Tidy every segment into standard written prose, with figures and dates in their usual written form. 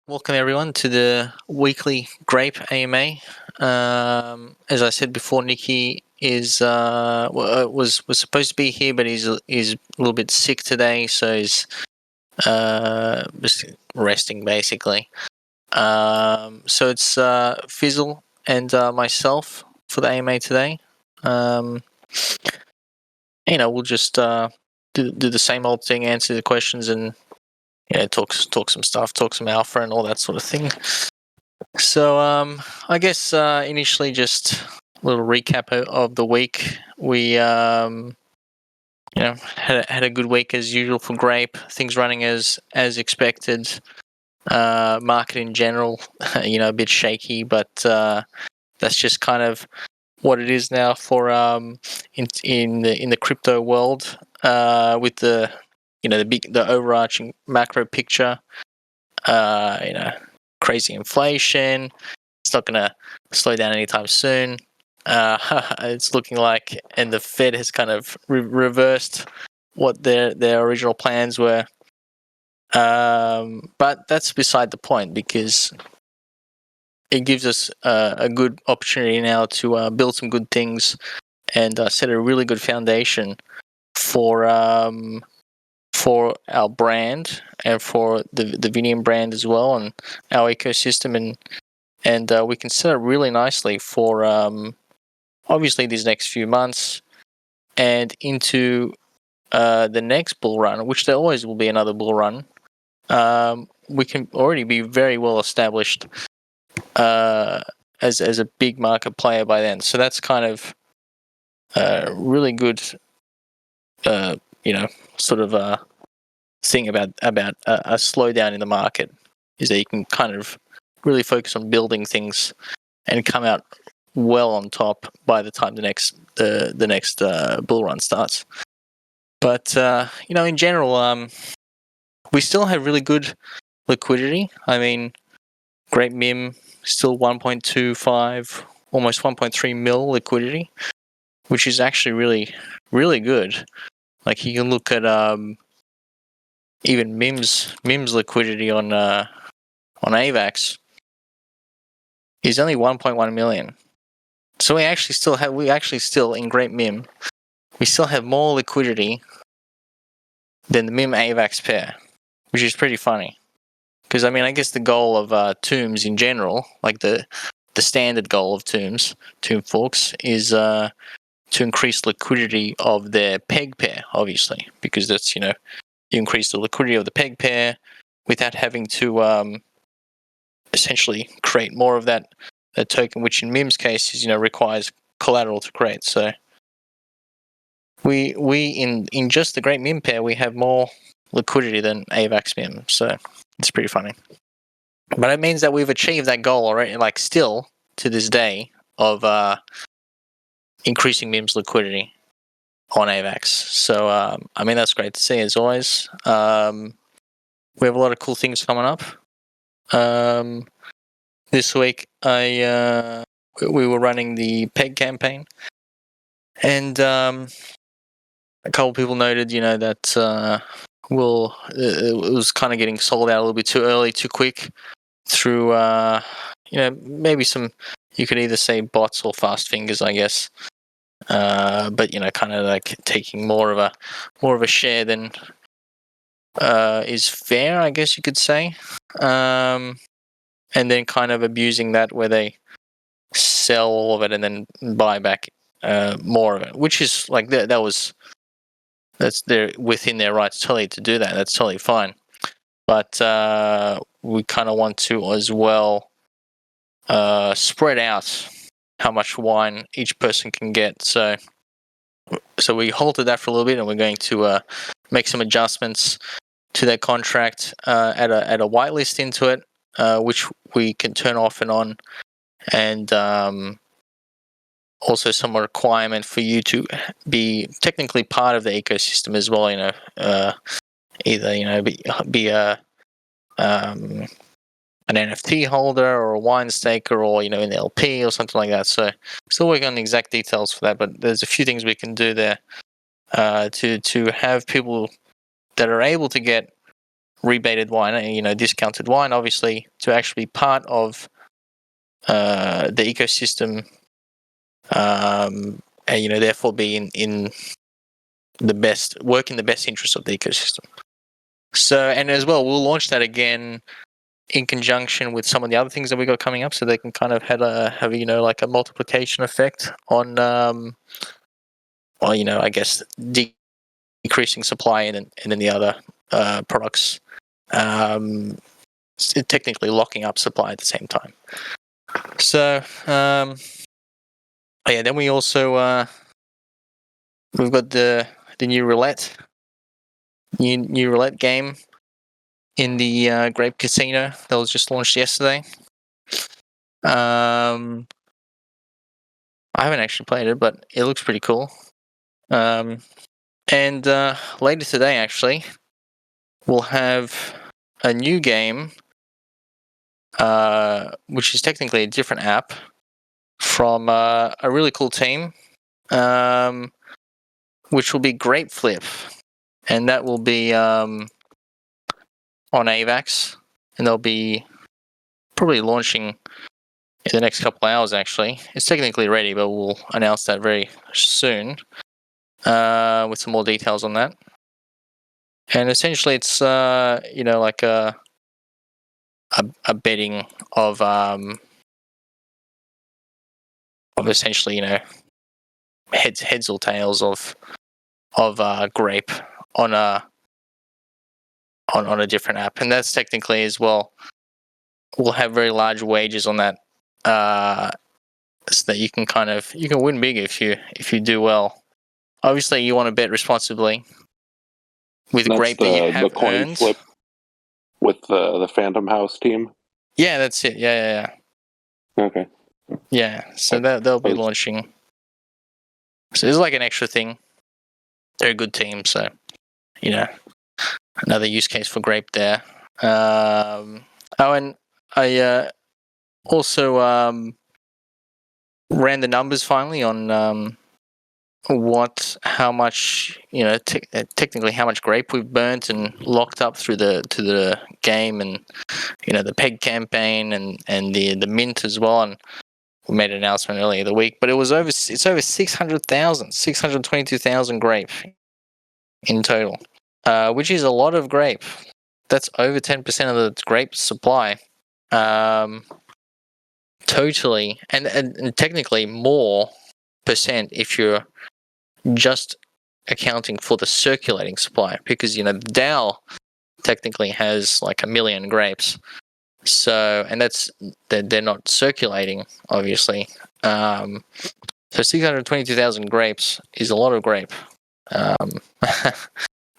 Welcome everyone to the weekly Grape AMA. As I said before, Nikki is was supposed to be here, but he's a little bit sick today, so he's just resting basically. So it's Fizzle and myself for the AMA today. We'll just do the same old thing, answer the questions, and talk some stuff, talk some alpha, and all that sort of thing. So I guess initially just a little recap of the week. We had a good week as usual for Grape. Things running as expected. Market in general, a bit shaky, but that's just kind of what it is now for in the crypto world. With the overarching macro picture. Crazy inflation. It's not going to slow down anytime soon. It's looking like, and the Fed has kind of reversed what their original plans were. But that's beside the point, because it gives us a good opportunity now to build some good things and set a really good foundation for our brand and for the Vinium brand as well, and our ecosystem, and we can set up really nicely for obviously these next few months and into the next bull run, which there always will be another bull run. We can already be very well established as a big market player by then. So that's kind of really good, sort of thing about a slowdown in the market, is that you can kind of really focus on building things and come out well on top by the time the next bull run starts. But in general, we still have really good liquidity. I mean, Grape MIM still 1.25, almost 1.3 mil liquidity, which is actually really, really good. Like, you can look at even MIM's liquidity on AVAX is only 1.1 million. So we actually still in Grape MIM, we still have more liquidity than the MIM AVAX pair, which is pretty funny. Because I guess the goal of tombs in general, like the standard goal of tomb forks, is to increase liquidity of their peg pair, obviously, because that's, you increase the liquidity of the peg pair without having to essentially create more of that token, which in MIM's case is, requires collateral to create. So we in just the Grape MIM pair, we have more liquidity than AVAX MIM. So it's pretty funny. But it means that we've achieved that goal already, like still to this day, of increasing MIM's liquidity on AVAX. So that's great to see, as always. We have a lot of cool things coming up. This week we were running the PEG campaign, and a couple of people noted, that it was kind of getting sold out a little bit too early, too quick, through maybe some, you could either say bots or fast fingers, I guess. But kind of like taking more of a share than is fair, I guess you could say. And then kind of abusing that, where they sell all of it and then buy back more of it, which is like that's they're within their rights totally to do that. That's totally fine. But we kind of want to as well spread out how much wine each person can get. So we halted that for a little bit, and we're going to make some adjustments to that contract, add a whitelist into it, which we can turn off and on, and also some requirement for you to be technically part of the ecosystem as well. Either be a an NFT holder or a wine staker, or an LP or something like that. So still working on the exact details for that, but there's a few things we can do there to have people that are able to get rebated wine, discounted wine, obviously, to actually be part of the ecosystem, and therefore be in the best interest of the ecosystem. So, and as well, we'll launch that again in conjunction with some of the other things that we got coming up, so they can kind of have like a multiplication effect on, I guess decreasing supply and then the other products, technically locking up supply at the same time. So, then we also we've got the new roulette game in the Grape Casino that was just launched yesterday. I haven't actually played it, but it looks pretty cool. And later today, actually, we'll have a new game, which is technically a different app from a really cool team, which will be Grape Flip, and that will be on AVAX, and they'll be probably launching in the next couple of hours. Actually, it's technically ready, but we'll announce that very soon with some more details on that. And essentially, it's like a betting of essentially heads or tails of grape on a different app, and that's technically as well. We'll have very large wages on that, so that you can win big if you do well. Obviously, you want to bet responsibly with that's grape that you have the coin earned. flip with the Phantom House team. Yeah, that's it. Yeah. Okay. Yeah, so they'll be launching. So it's like an extra thing. They're a good team, so another use case for grape there. And I also ran the numbers finally on how much technically how much grape we've burnt and locked up through the game, and the peg campaign and the mint as well. And we made an announcement earlier the week, but it's over 622,000 grape in total, which is a lot of grape. That's over 10% of the grape supply, totally, and technically more percent if you're just accounting for the circulating supply, because the DAO technically has like 1 million grapes. So, and they're not circulating, obviously. So 622,000 grapes is a lot of grape. And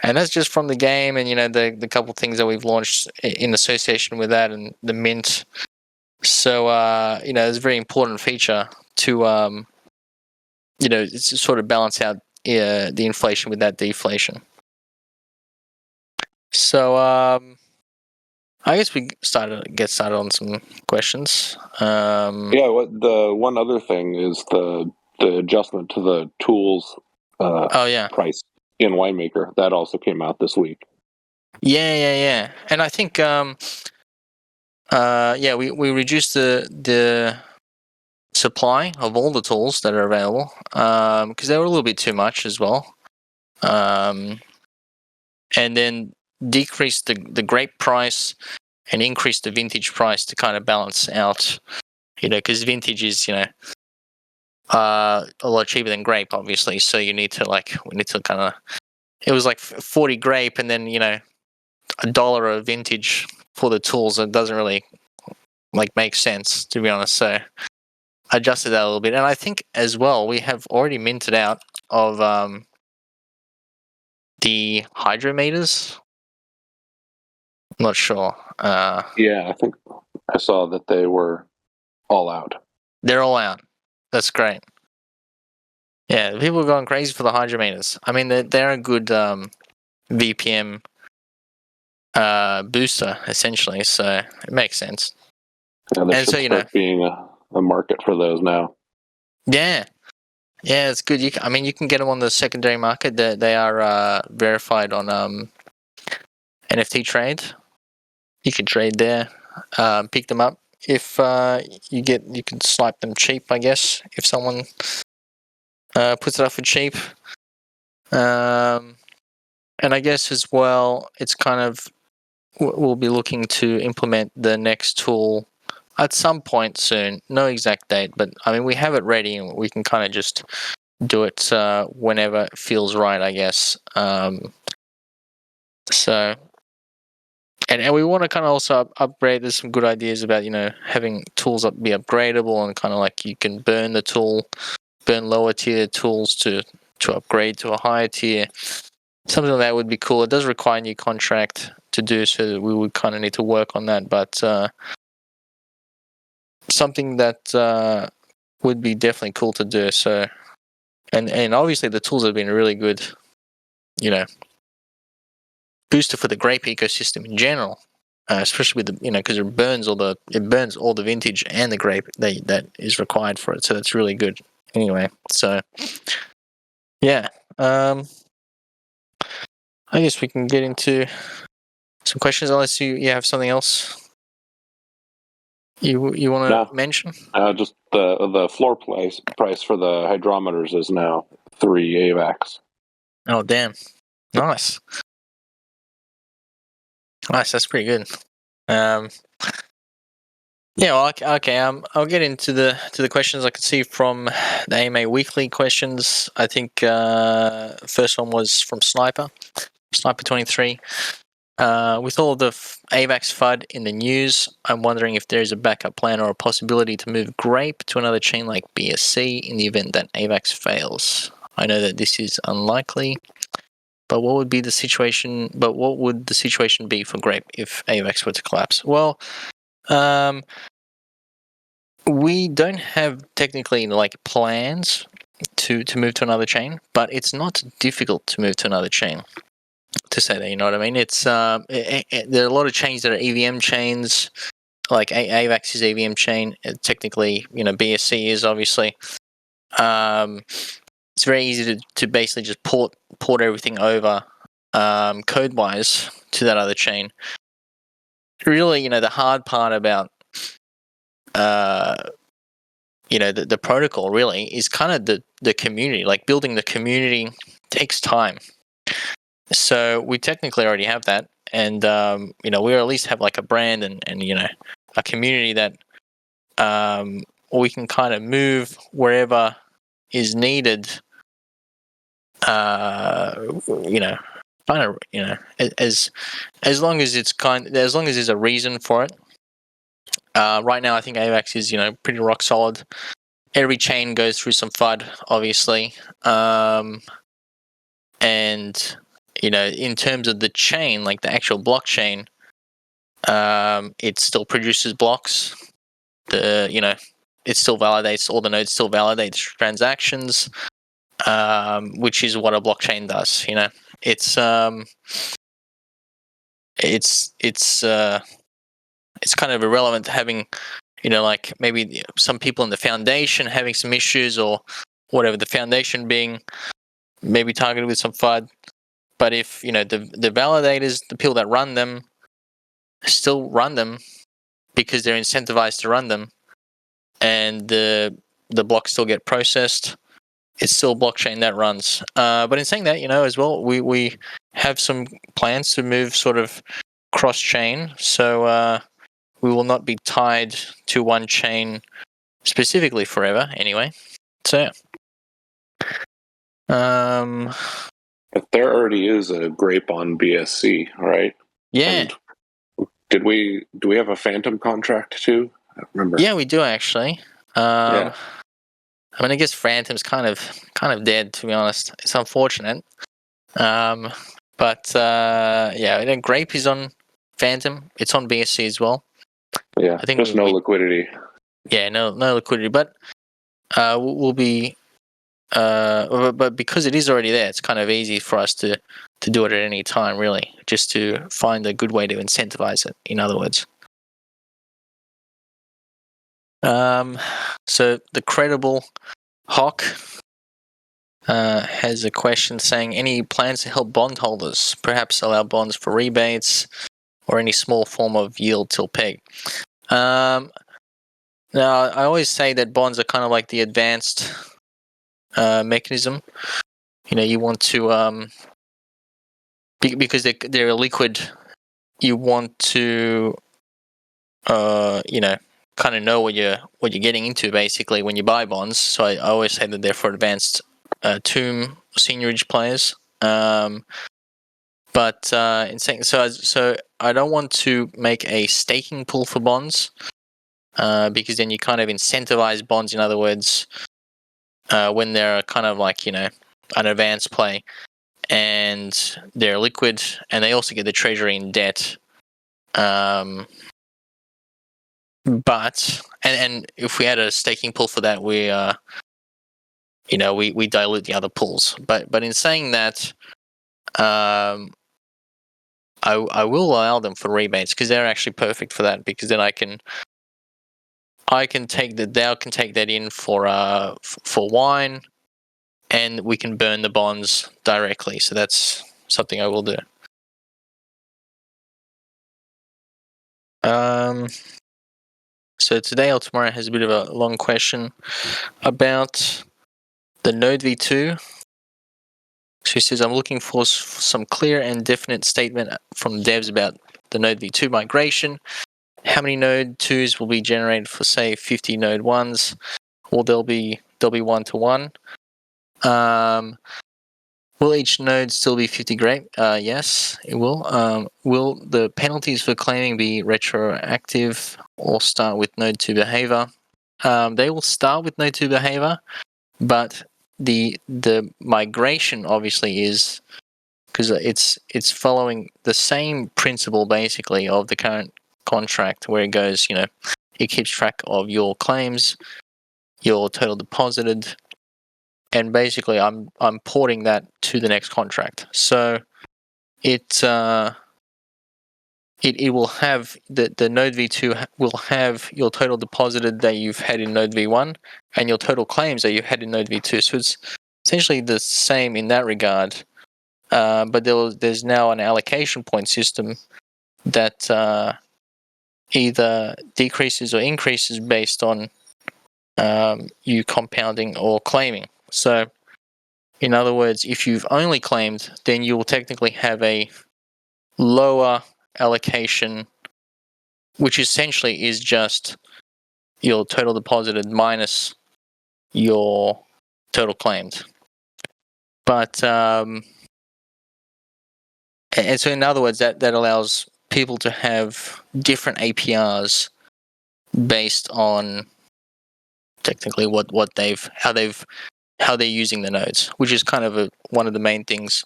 that's just from the game, and the couple things that we've launched in association with that, and the mint. So it's a very important feature to it's sort of balance out the inflation with that deflation. So I guess we get started on some questions. The one other thing is the adjustment to the tools price in Winemaker. That also came out this week. Yeah. And I think we reduced the supply of all the tools that are available, because they were a little bit too much as well. And then decreased the grape price and increased the vintage price to kind of balance out, because vintage is a lot cheaper than grape, obviously. So we need to kind of, it was like 40 grape and then $1 of vintage for the tools. It doesn't really make sense, to be honest. So I adjusted that a little bit, and I think as well we have already minted out of the hydrometers. I'm not sure. Yeah, I think I saw that they were all out. They're all out. That's great. Yeah, people are going crazy for the hydrometers. I mean, they're a good VPM booster, essentially, so it makes sense. Yeah, there should start being a market for those now. Yeah, it's good. You can get them on the secondary market. They are verified on NFT Trade, you can trade there, pick them up. If you can snipe them cheap, I guess, if someone puts it up for cheap. And I guess as well, it's kind of, we'll be looking to implement the next tool at some point soon. No exact date, but I mean, we have it ready and we can kind of just do it whenever it feels right, I guess. So, and we want to kind of also upgrade. There's some good ideas about, having tools be upgradable, and kind of like you can burn lower tier tools to upgrade to a higher tier. Something like that would be cool. It does require a new contract to do, so we would kind of need to work on that. But something that would be definitely cool to do. So, and obviously the tools have been really good, booster for the Grape ecosystem in general, especially with the, because it burns all the vintage and the grape that is required for it. So that's really good. Anyway, so yeah, I guess we can get into some questions, unless you have something else you want to mention. Just the floor price for the hydrometers is now 3 AVAX. Oh damn! Nice. That's pretty good. Yeah, well, okay. I'll get into the questions I could see from the AMA weekly questions. I think first one was from Sniper 23. With all of the AVAX FUD in the news, I'm wondering if there is a backup plan or a possibility to move Grape to another chain like BSC in the event that AVAX fails. I know that this is unlikely, but what would the situation be for Grape if AVAX were to collapse? Well, we don't have technically like plans to move to another chain, but it's not difficult to move to another chain. To say that, you know what I mean? It's there are a lot of chains that are EVM chains, like AVAX is EVM chain. Technically, BSC is obviously. It's very easy to basically just port everything over code wise to that other chain. Really, the hard part about the protocol really is kind of the community. Like building the community takes time. So we technically already have that, and we at least have like a brand and a community that we can kind of move wherever is needed. Kind of as long as there's a reason for it. Right now, I think AVAX is pretty rock solid. Every chain goes through some FUD, obviously, and in terms of the chain, like the actual blockchain, it still produces blocks. It still validates, all the nodes still validates transactions, which is what a blockchain does. It's kind of irrelevant having, like maybe some people in the foundation having some issues or whatever, the foundation being maybe targeted with some FUD. But if, the validators, the people that run them, still run them because they're incentivized to run them, and the blocks still get processed, it's still blockchain that runs. But in saying that, as well, we have some plans to move sort of cross-chain, so we will not be tied to one chain specifically forever anyway. So if there already is a Grape on BSC, right? Yeah. And do we have a Phantom contract too? I don't remember. Yeah, we do actually. Yeah. I mean, I guess Phantom's kind of dead, to be honest. It's unfortunate. But yeah, Grape is on Phantom. It's on BSC as well. Yeah, I think there's no liquidity. Yeah, no liquidity, but we'll be. But because it is already there, it's kind of easy for us to do it at any time, really, just to find a good way to incentivize it, in other words. So the credible Hawk has a question saying, any plans to help bondholders, perhaps allow bonds for rebates, or any small form of yield till peg. Now, I always say that bonds are kind of like the advanced mechanism. You want to because they're liquid. You want to kind of know what you're getting into basically when you buy bonds. So I always say that they're for advanced tomb seigniorage players. But in saying so I don't want to make a staking pool for bonds because then you kind of incentivize bonds. In other words, when they're kind of like an advanced play and they're liquid and they also get the treasury in debt. But if we had a staking pool for that, we dilute the other pools. But in saying that, I will allow them for rebates because they're actually perfect for that. Because then I can take that. They can take that in for wine, and we can burn the bonds directly. So that's something I will do. So today or tomorrow has a bit of a long question about the Node v2. So he says, I'm looking for some clear and definite statement from devs about the Node v2 migration. How many Node 2s will be generated for, say, 50 Node 1s? Or they'll be 1-to-1? Will each node still be 50 Grape? Yes, it will. Will the penalties for claiming be retroactive or start with Node 2 behavior? They will start with Node 2 behavior, but the migration obviously is because it's following the same principle basically of the current contract where it goes, it keeps track of your claims, your total deposited, and basically I'm porting that to the next contract. So it will have the Node v2 will have your total deposited that you've had in Node v1 and your total claims that you had in Node v2. So it's essentially the same in that regard. But there's now an allocation point system that either decreases or increases based on you compounding or claiming. So, in other words, if you've only claimed, then you will technically have a lower allocation, which essentially is just your total deposited minus your total claimed. But and so in other words, that allows people to have different APRs based on technically how they're using the nodes, which is kind of one of the main things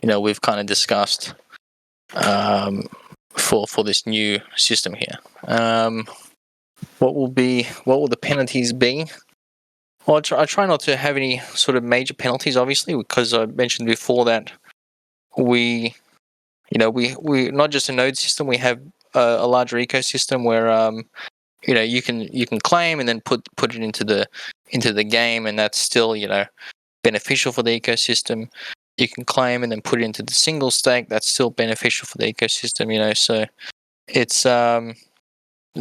we've kind of discussed for this new system here. What will the penalties be? Well, I try not to have any sort of major penalties, obviously, because I mentioned before that we not just a node system, we have a larger ecosystem where you can claim and then put it into the game, and that's still beneficial for the ecosystem. You can claim and then put it into the single stake, that's still beneficial for the ecosystem. So it's the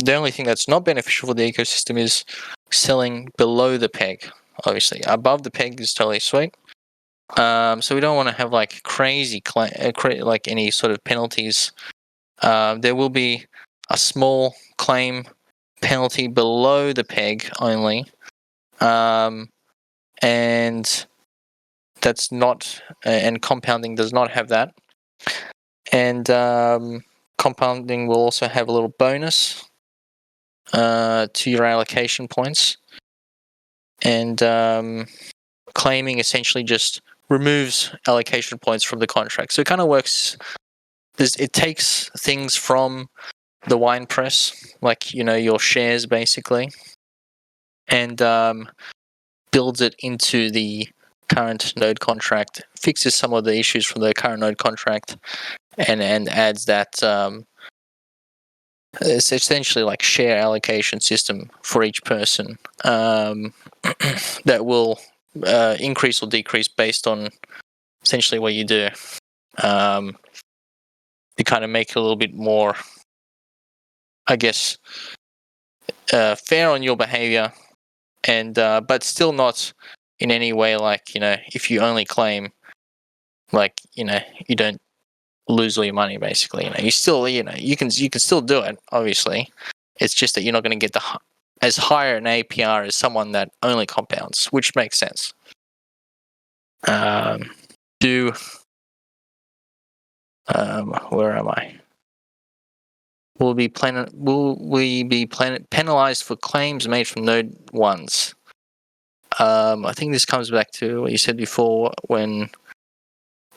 only thing that's not beneficial for the ecosystem is selling below the peg. Obviously, above the peg is totally sweet. So we don't want to have like crazy like any sort of penalties. There will be a small claim penalty below the peg only, and that's not. And compounding does not have that. And compounding will also have a little bonus to your allocation points, and claiming essentially just removes allocation points from the contract. So it kind of works. It takes things from the wine press, like your shares basically, and builds it into the current node contract, fixes some of the issues from the current node contract, and adds that it's essentially like share allocation system for each person that will increase or decrease based on essentially what you do. kind of make it a little bit more, I guess, fair on your behavior, and but still not in any way like, if you only claim, like, you don't lose all your money, basically. You still, you can still do it, obviously. It's just that you're not going to get as higher an APR as someone that only compounds, which makes sense. Where am I? Will we be penalized for claims made from node ones? I think this comes back to what you said before when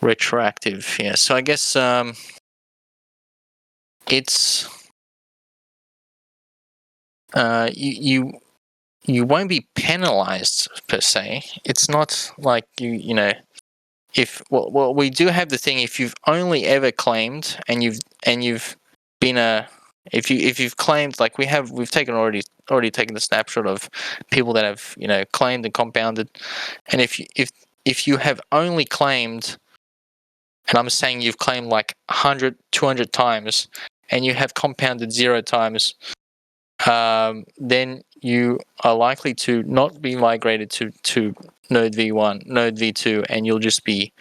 retroactive. Yeah. So I guess it's you won't be penalized per se. It's not like if well we do have the thing, if you've only ever claimed and you've been if you've claimed, like we've already taken the snapshot of people that have claimed and compounded, and if you have only claimed, and I'm saying you've claimed like 100 200 times and you have compounded 0 times, then you are likely to not be migrated to node V1, node V2, and you'll just be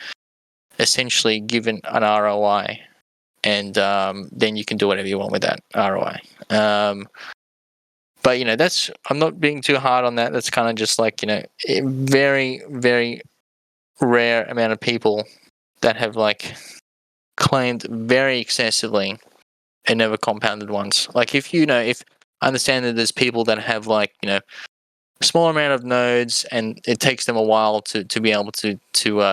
essentially given an ROI, and then you can do whatever you want with that ROI. But that's, I'm not being too hard on that. That's kind of just like a very, very rare amount of people that have like claimed very excessively and never compounded once. Like if I understand that there's people that have like a small amount of nodes and it takes them a while to be able to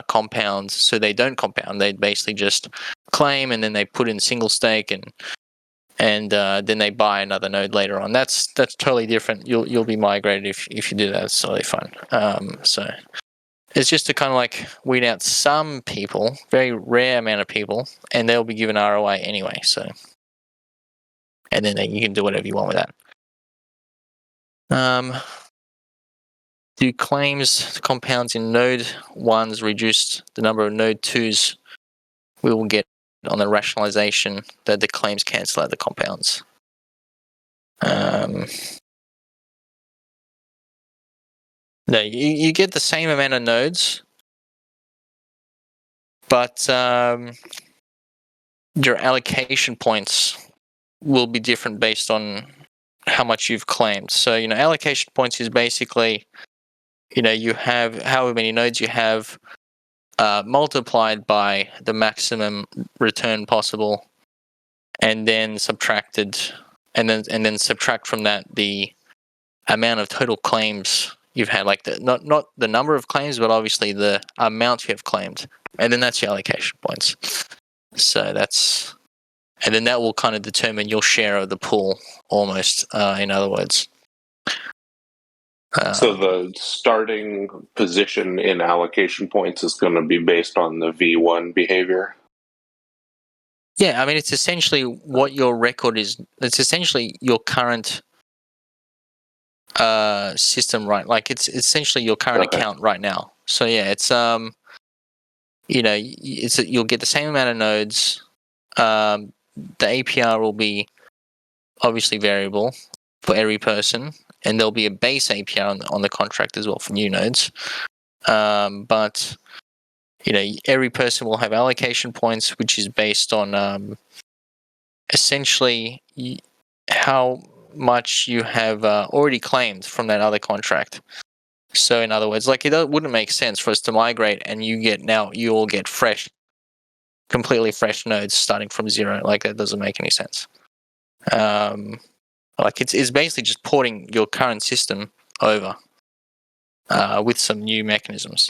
compound, so they don't compound. They basically just claim and then they put in single stake and then they buy another node later on. That's totally different. You'll be migrated if you do that. It's totally fine. So it's just to kind of like weed out some people, very rare amount of people, and they'll be given ROI anyway. So, and then you can do whatever you want with that. Do claims compounds in node 1s reduce the number of node 2s we will get on the rationalization that the claims cancel out the compounds? No, you get the same amount of nodes, but your allocation points will be different based on how much you've claimed. So, allocation points is basically, you have however many nodes you have, multiplied by the maximum return possible, and then subtracted, and then subtract from that the amount of total claims you've had, like not the number of claims, but obviously the amount you have claimed, and then that's your allocation points. So and then that will kind of determine your share of the pool, almost. In other words. So the starting position in allocation points is going to be based on the V1 behavior? Yeah, I mean, it's essentially what your record is. It's essentially your current system, right? Like it's essentially your current account right now. So yeah, it's you'll get the same amount of nodes. The APR will be obviously variable for every person, and there'll be a base APR on the contract as well for new nodes. But every person will have allocation points, which is based on essentially how much you have already claimed from that other contract. So in other words, like it wouldn't make sense for us to migrate and you all get completely fresh nodes starting from 0. Like that doesn't make any sense. Like it's basically just porting your current system over with some new mechanisms.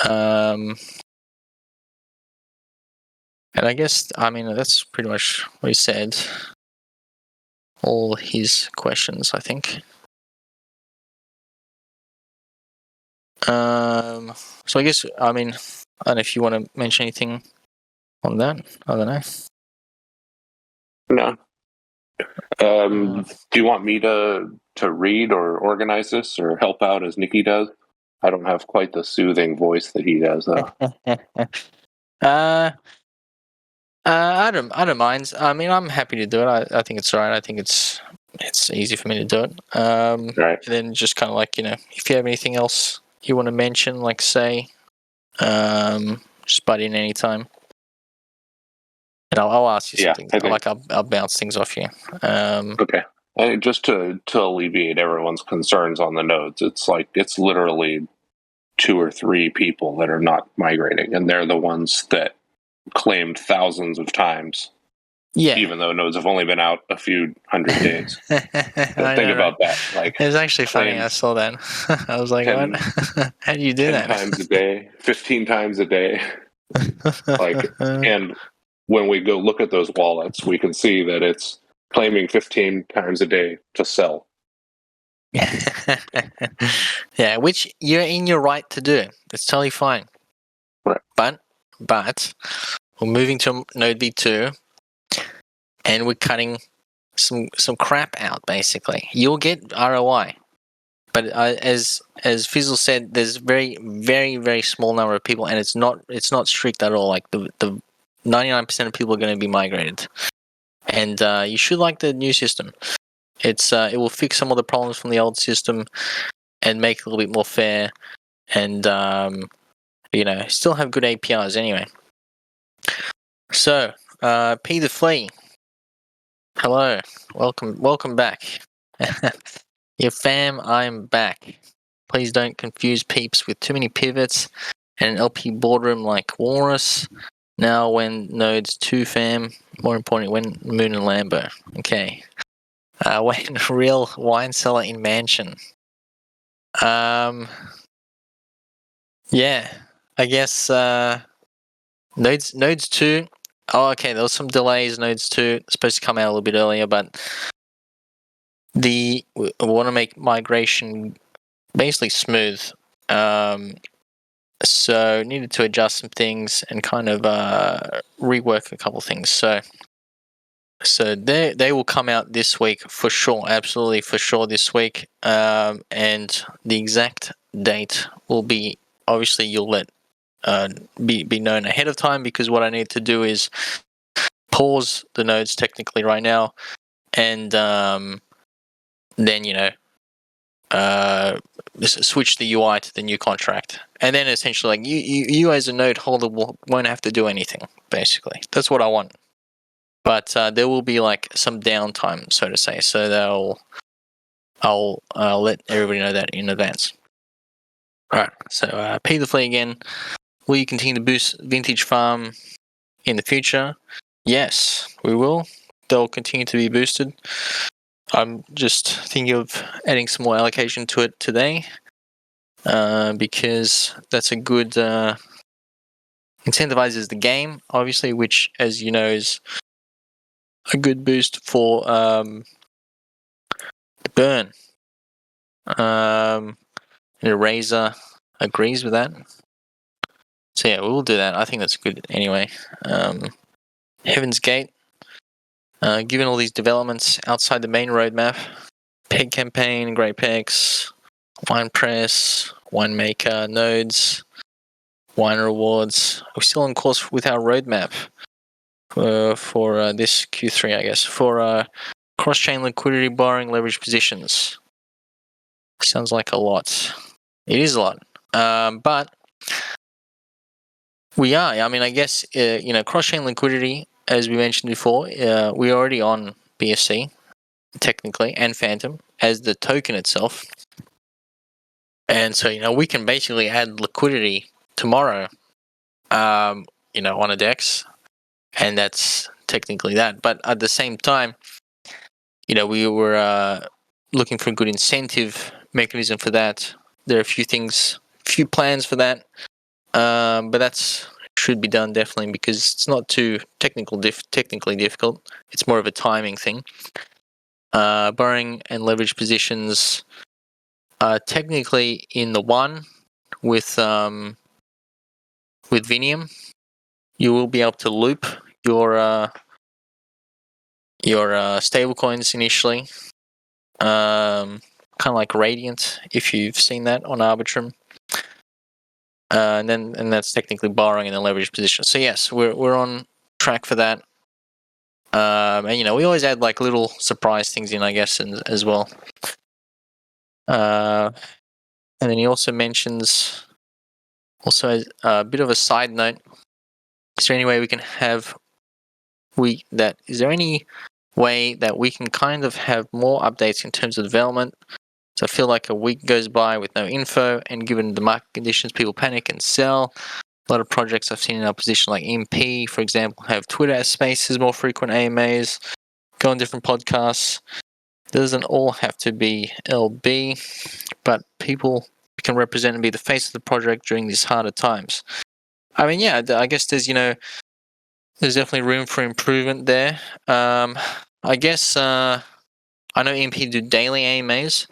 And I guess, I mean, that's pretty much what he said. All his questions, I think. So I guess, I mean, I don't know if you want to mention anything on that. I don't know. No. Do you want me to read or organize this or help out as Nikki does? I don't have quite the soothing voice that he does, though. I don't mind. I mean, I'm happy to do it. I think it's alright. I think it's easy for me to do it. Right. And then just kind of like, if you have anything else you want to mention, like say, just butt in anytime. And I'll ask you something. I'll bounce things off you. Okay. And just to alleviate everyone's concerns on the nodes, it's literally 2 or 3 people that are not migrating, and they're the ones that claimed thousands of times. Yeah. Even though nodes have only been out a few hundred days. Think about that. Like, it was actually funny. I saw that. I was like, 10, what? How do you do 10 that? 10 times a day, 15 times a day. And when we go look at those wallets, we can see that it's claiming 15 times a day to sell. Yeah, which you're in your right to do. It's totally fine. Right. But we're moving to node V2, and we're cutting some crap out. Basically, you'll get ROI, but as Fizzle said, there's very very very small number of people, and it's not strict at all. Like the 99% of people are going to be migrated, and you should like the new system. It will fix some of the problems from the old system and make it a little bit more fair, and still have good APIs anyway. So, P the Flea, hello, welcome back. Yeah, fam, I'm back. Please don't confuse peeps with too many pivots and an LP boardroom like Walrus. Now when nodes 2 fam, more importantly, when Moon and Lambo. Okay. When real wine cellar in mansion. Yeah, I guess nodes 2. Oh, okay, there was some delays. Nodes 2 supposed to come out a little bit earlier, but we want to make migration basically smooth. So needed to adjust some things and kind of rework a couple things. So they will come out this week for sure, absolutely for sure this week. And the exact date will be, obviously you'll let be known ahead of time, because what I need to do is pause the nodes technically right now, and then switch the UI to the new contract, and then essentially like you as a node holder won't have to do anything. Basically, that's what I want. But there will be like some downtime, so to say. So I'll let everybody know that in advance. All right. So P the Flea again. Will you continue to boost Vintage Farm in the future? Yes, we will. They'll continue to be boosted. I'm just thinking of adding some more allocation to it today, because that's a good incentivizes the game, obviously, which, as you know, is a good boost for the burn. And Eraser agrees with that. So yeah, we'll do that. I think that's good anyway. Heaven's Gate. Given all these developments outside the main roadmap, Peg Campaign, Grape X, Wine Press, Winemaker, Nodes, Wine Rewards. We're still on course with our roadmap for this Q3, I guess, for cross-chain liquidity, borrowing, leverage positions. Sounds like a lot. It is a lot. But we are. I mean, I guess, cross-chain liquidity, as we mentioned before, we're already on BSC, technically, and Phantom as the token itself. And so, we can basically add liquidity tomorrow, on a DEX, and that's technically that. But at the same time, we were looking for a good incentive mechanism for that. There are a few plans for that, but that's should be done definitely, because it's not too technically difficult. It's more of a timing thing. Borrowing and leverage positions are technically in the one with Vinium. You will be able to loop your stablecoins initially, kind of like Radiant, if you've seen that on Arbitrum. And that's technically borrowing in the leverage position. So yes, we're on track for that. And you know, we always add like little surprise things in, I guess, as well. And then he also mentions, also a bit of a side note, is there any way we can have is there any way that we can kind of have more updates in terms of development? So I feel like a week goes by with no info, and given the market conditions, people panic and sell. A lot of projects I've seen in our position, like MP, for example, have Twitter Spaces, more frequent AMAs, go on different podcasts. Doesn't all have to be LB, but people can represent and be the face of the project during these harder times. I mean, yeah, I guess there's definitely room for improvement there. I guess I know MP do daily AMAs.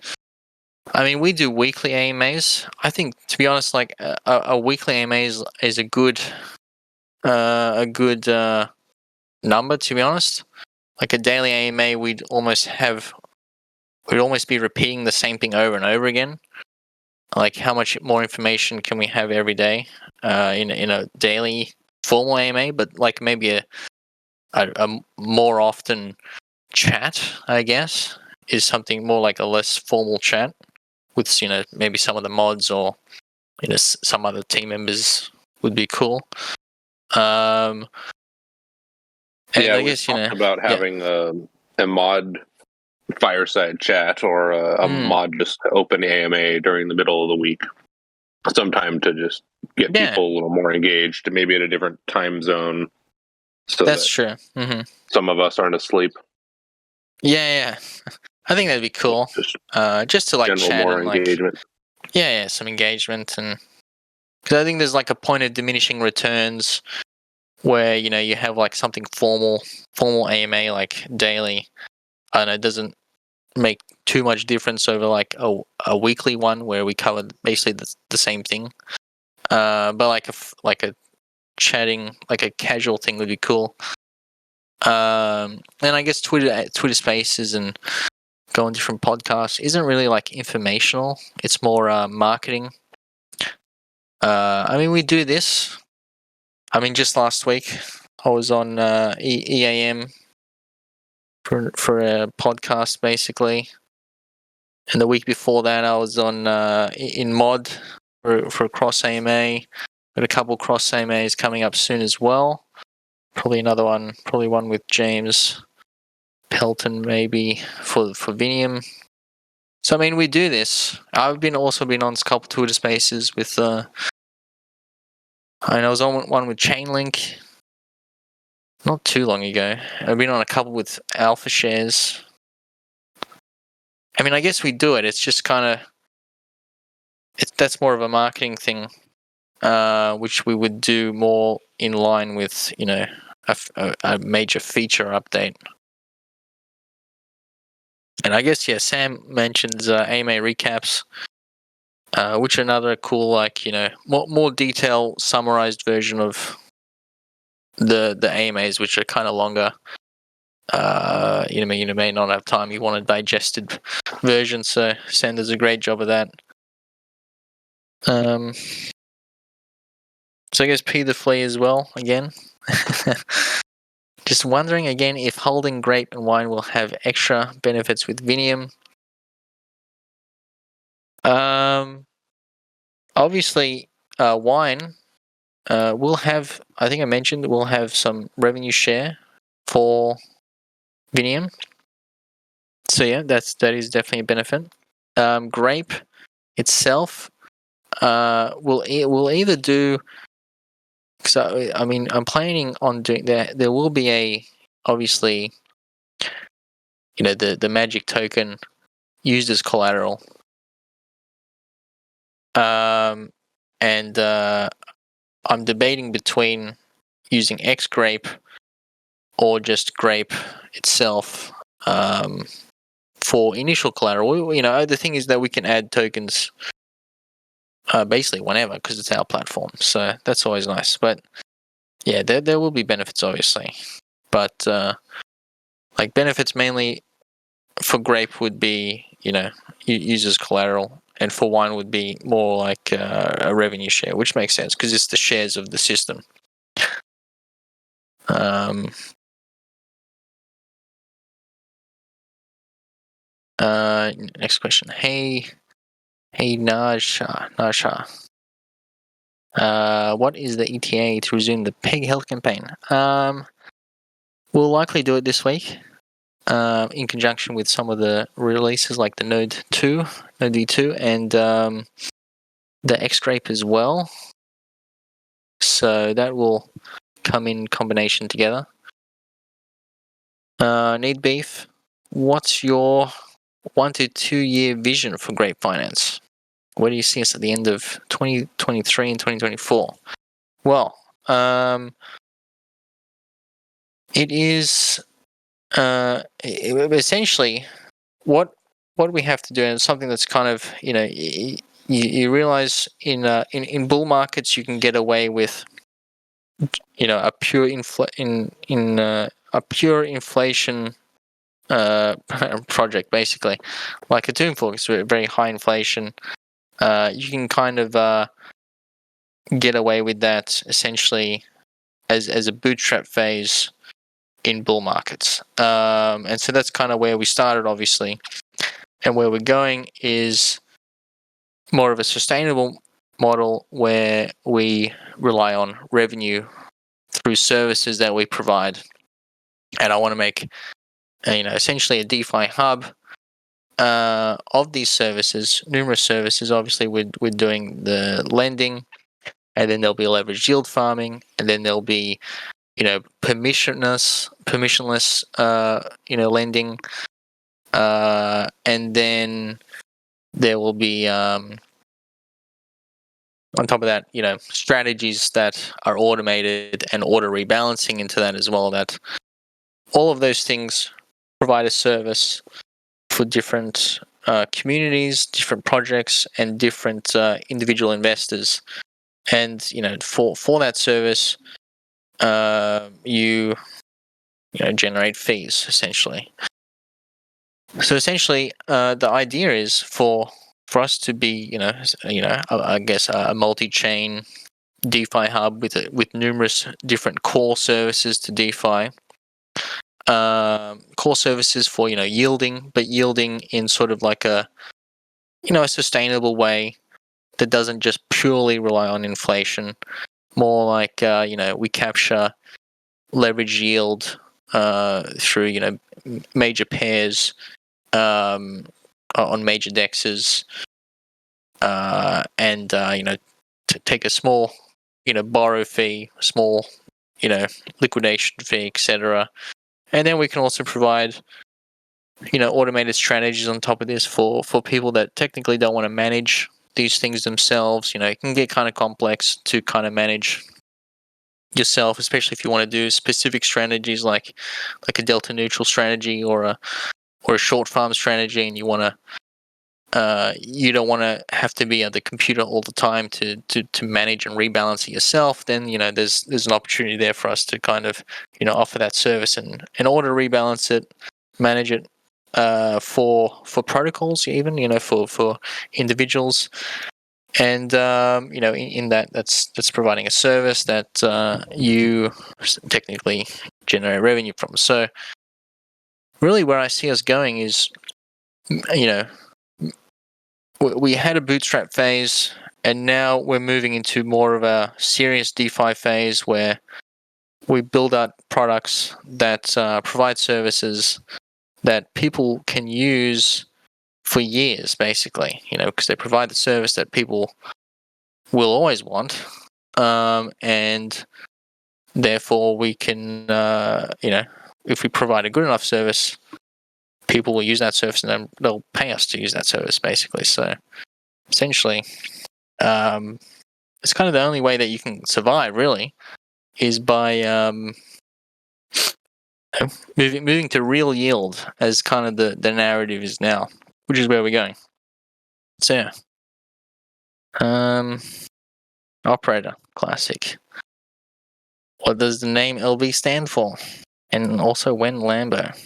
I mean, we do weekly AMAs. I think, to be honest, like a weekly AMA is a good number. To be honest, like a daily AMA, we'd almost be repeating the same thing over and over again. Like, how much more information can we have every day in a daily formal AMA? But like maybe a more often chat, I guess, is something more like a less formal chat with, you know, maybe some of the mods or, you know, some other team members would be cool. And yeah, I guess, talked about having a mod fireside chat or a mod just open AMA during the middle of the week, sometime to just get people a little more engaged, maybe at a different time zone. So that's true. Some of us aren't asleep. Yeah. I think that'd be cool. Just to like chat more and engagement. Like, some engagement, and because I think there's like a point of diminishing returns where, you know, you have like something formal AMA like daily, and it doesn't make too much difference over like a weekly one where we cover basically the same thing. But like a chatting, like a casual thing would be cool. And I guess Twitter Spaces and go on different podcasts isn't really like informational. It's more marketing. I mean, we do this. I mean, just last week I was on EAM for a podcast basically, and the week before that I was on in Mod for a cross AMA. Got a couple cross AMAs coming up soon as well. Probably one with James Pelton maybe for Vinium. So I mean, we do this. I've also been on a couple Twitter Spaces with. I was on one with Chainlink not too long ago. I've been on a couple with Alpha Shares. I mean, I guess we do it. It's just kind of that's more of a marketing thing, which we would do more in line with, you know, a major feature update. And I guess, yeah, Sam mentions AMA recaps, which are another cool, like, you know, more detailed, summarized version of the AMAs, which are kind of longer. You may not have time. You want a digested version, so Sam does a great job of that. So I guess P the Flea as well again. Just wondering again if holding grape and wine will have extra benefits with Vinium. Obviously, wine will have. I think I mentioned we'll have some revenue share for Vinium. So yeah, that is definitely a benefit. Grape itself will either do. So I mean, I'm planning on doing that. There will be obviously, you know, the magic token used as collateral. And I'm debating between using Xgrape or just Grape itself for initial collateral. You know, the thing is that we can add tokens basically whenever because it's our platform. So that's always nice. But yeah, there will be benefits obviously. But like benefits mainly for Grape would be, you know, users collateral, and for wine would be more like a revenue share, which makes sense because it's the shares of the system. Next question. Hey Nasha. What is the ETA to resume the Peg Health campaign? We'll likely do it this week, in conjunction with some of the releases like the Node D2, and the X-Grape as well. So that will come in combination together. Need Beef, what's your 1 to 2 year vision for Grape Finance? Where do you see us at the end of 2023 and 2024? Well, it is essentially what we have to do, and something that's kind of, you realize in bull markets you can get away with, a pure inflation project, basically, like a Doomfall. It's very high inflation. You can kind of get away with that essentially as a bootstrap phase in bull markets. And so that's kind of where we started, obviously. And where we're going is more of a sustainable model where we rely on revenue through services that we provide. And I want to make, essentially a DeFi hub of these services, numerous services. Obviously, we're doing the lending, and then there'll be leveraged yield farming, and then there'll be, permissionless, lending, and then there will be, on top of that, strategies that are automated and order rebalancing into that as well. That all of those things provide a service for different communities, different projects, and different individual investors. And for that service, you generate fees, essentially. So essentially, the idea is for us to be, I guess, a multi-chain DeFi hub with numerous different core services to DeFi. Core services for yielding, but yielding in sort of like a sustainable way that doesn't just purely rely on inflation. More like we capture leverage yield through major pairs on major dexes, and to take a small borrow fee, small liquidation fee, etc. And then we can also provide automated strategies on top of this for people that technically don't want to manage these things themselves. It can get kind of complex to kind of manage yourself, especially if you want to do specific strategies like a delta neutral strategy or a short farm strategy, and you want to you don't want to have to be at the computer all the time to manage and rebalance it yourself. Then there's an opportunity there for us to kind of offer that service and order rebalance it, manage it for protocols, even for individuals. And in that's providing a service that you technically generate revenue from. So really where I see us going is, we had a bootstrap phase, and now we're moving into more of a serious DeFi phase where we build out products that provide services that people can use for years, basically, because they provide the service that people will always want, and therefore we can, if we provide a good enough service, people will use that service, and then they'll pay us to use that service, basically. So essentially, it's kind of the only way that you can survive, really, is by moving to real yield, as kind of the narrative is now, which is where we're going. So yeah. Operator, classic. What does the name LB stand for? And also, when Lambo?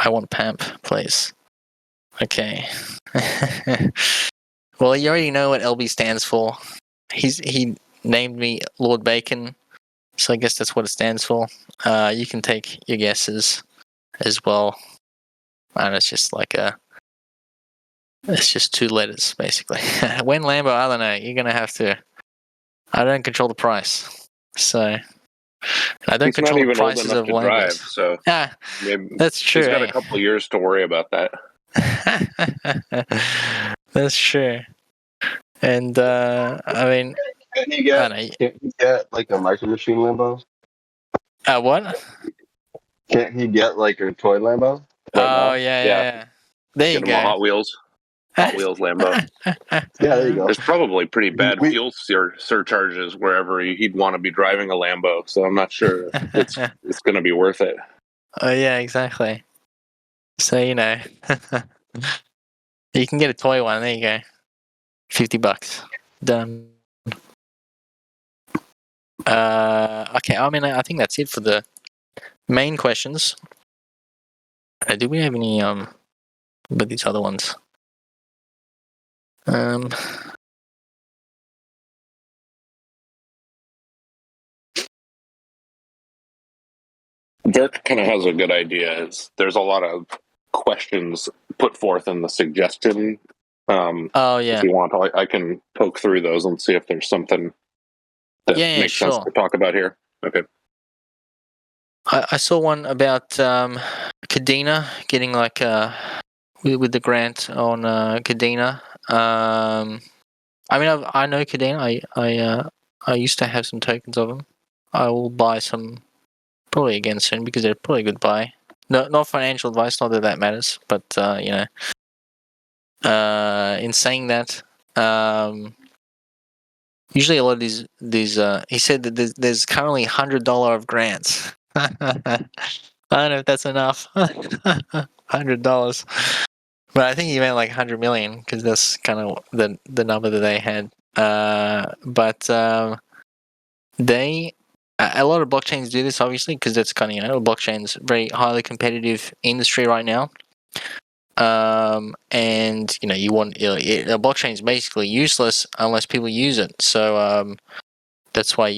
I want Pamp, please. Okay. Well, you already know what LB stands for. He named me Lord Bacon, So I guess that's what it stands for. You can take your guesses as well. And it's just it's just 2 letters, basically. When Lambo, I don't know. You're going to have to... I don't control the price. So... I don't He's not control the even old prices enough of to drive, Lambos. so maybe That's true. he's got a couple of years to worry about that. That's true. And I mean, Can't he I get, don't know. can't he get like a micro machine Lambo? What? Can't he get like a toy Lambo right Oh now? yeah. There you Get him a go. Hot Wheels Lambo. Yeah, there you go. There's probably pretty bad We- fuel surcharges wherever he'd want to be driving a Lambo, so I'm not sure it's going to be worth it. Oh yeah, exactly. So you know, you can get a toy one. There you go. $50. Done. Okay. I mean, I think that's it for the main questions. Do we have any with these other ones? Dirk kind of has a good idea. There's a lot of questions put forth in the suggestion. Oh yeah. If you want, I can poke through those and see if there's something that makes sense to talk about here. Okay. I saw one about Cadena getting like with the grant on Cadena. I mean, I know Cadena. I used to have some tokens of them. I will buy some probably again soon because they're probably a good buy. No, not financial advice. Not that that matters, but you know. In saying that, usually a lot of these he said that there's currently $100 of grants. I don't know if that's enough. $100, but I think he meant like 100 million because that's kind of the number that they had. But they a lot of blockchains do this obviously because that's kind of blockchain's very highly competitive industry right now. And you want a blockchain is basically useless unless people use it. So that's why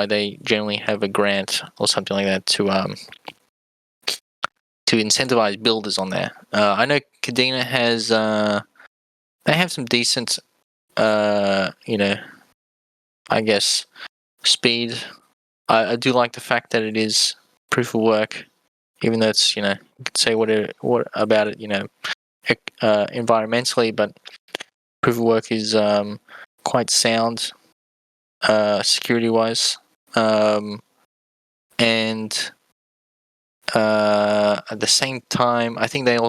they generally have a grant or something like that to incentivize builders on there. I know Cadena has they have some decent I guess speed. I do like the fact that it is proof of work, even though it's you could say what about it environmentally, but proof of work is quite sound security wise, and at the same time I think they're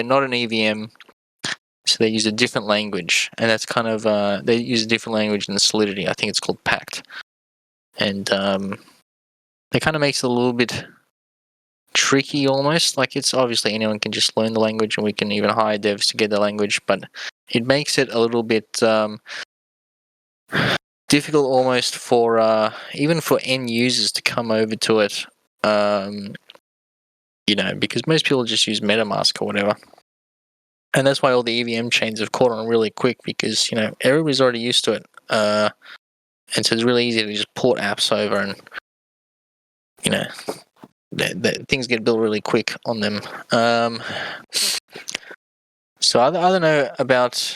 not an EVM, so they use a different language, and that's kind of they use a different language than Solidity. I think it's called Pact, and it kind of makes it a little bit tricky almost. Like, it's obviously anyone can just learn the language, and we can even hire devs to get the language, but it makes it a little bit difficult almost for even for end users to come over to it, because most people just use MetaMask or whatever. And that's why all the EVM chains have caught on really quick, because everybody's already used to it, and so it's really easy to just port apps over, and things get built really quick on them. So I don't know about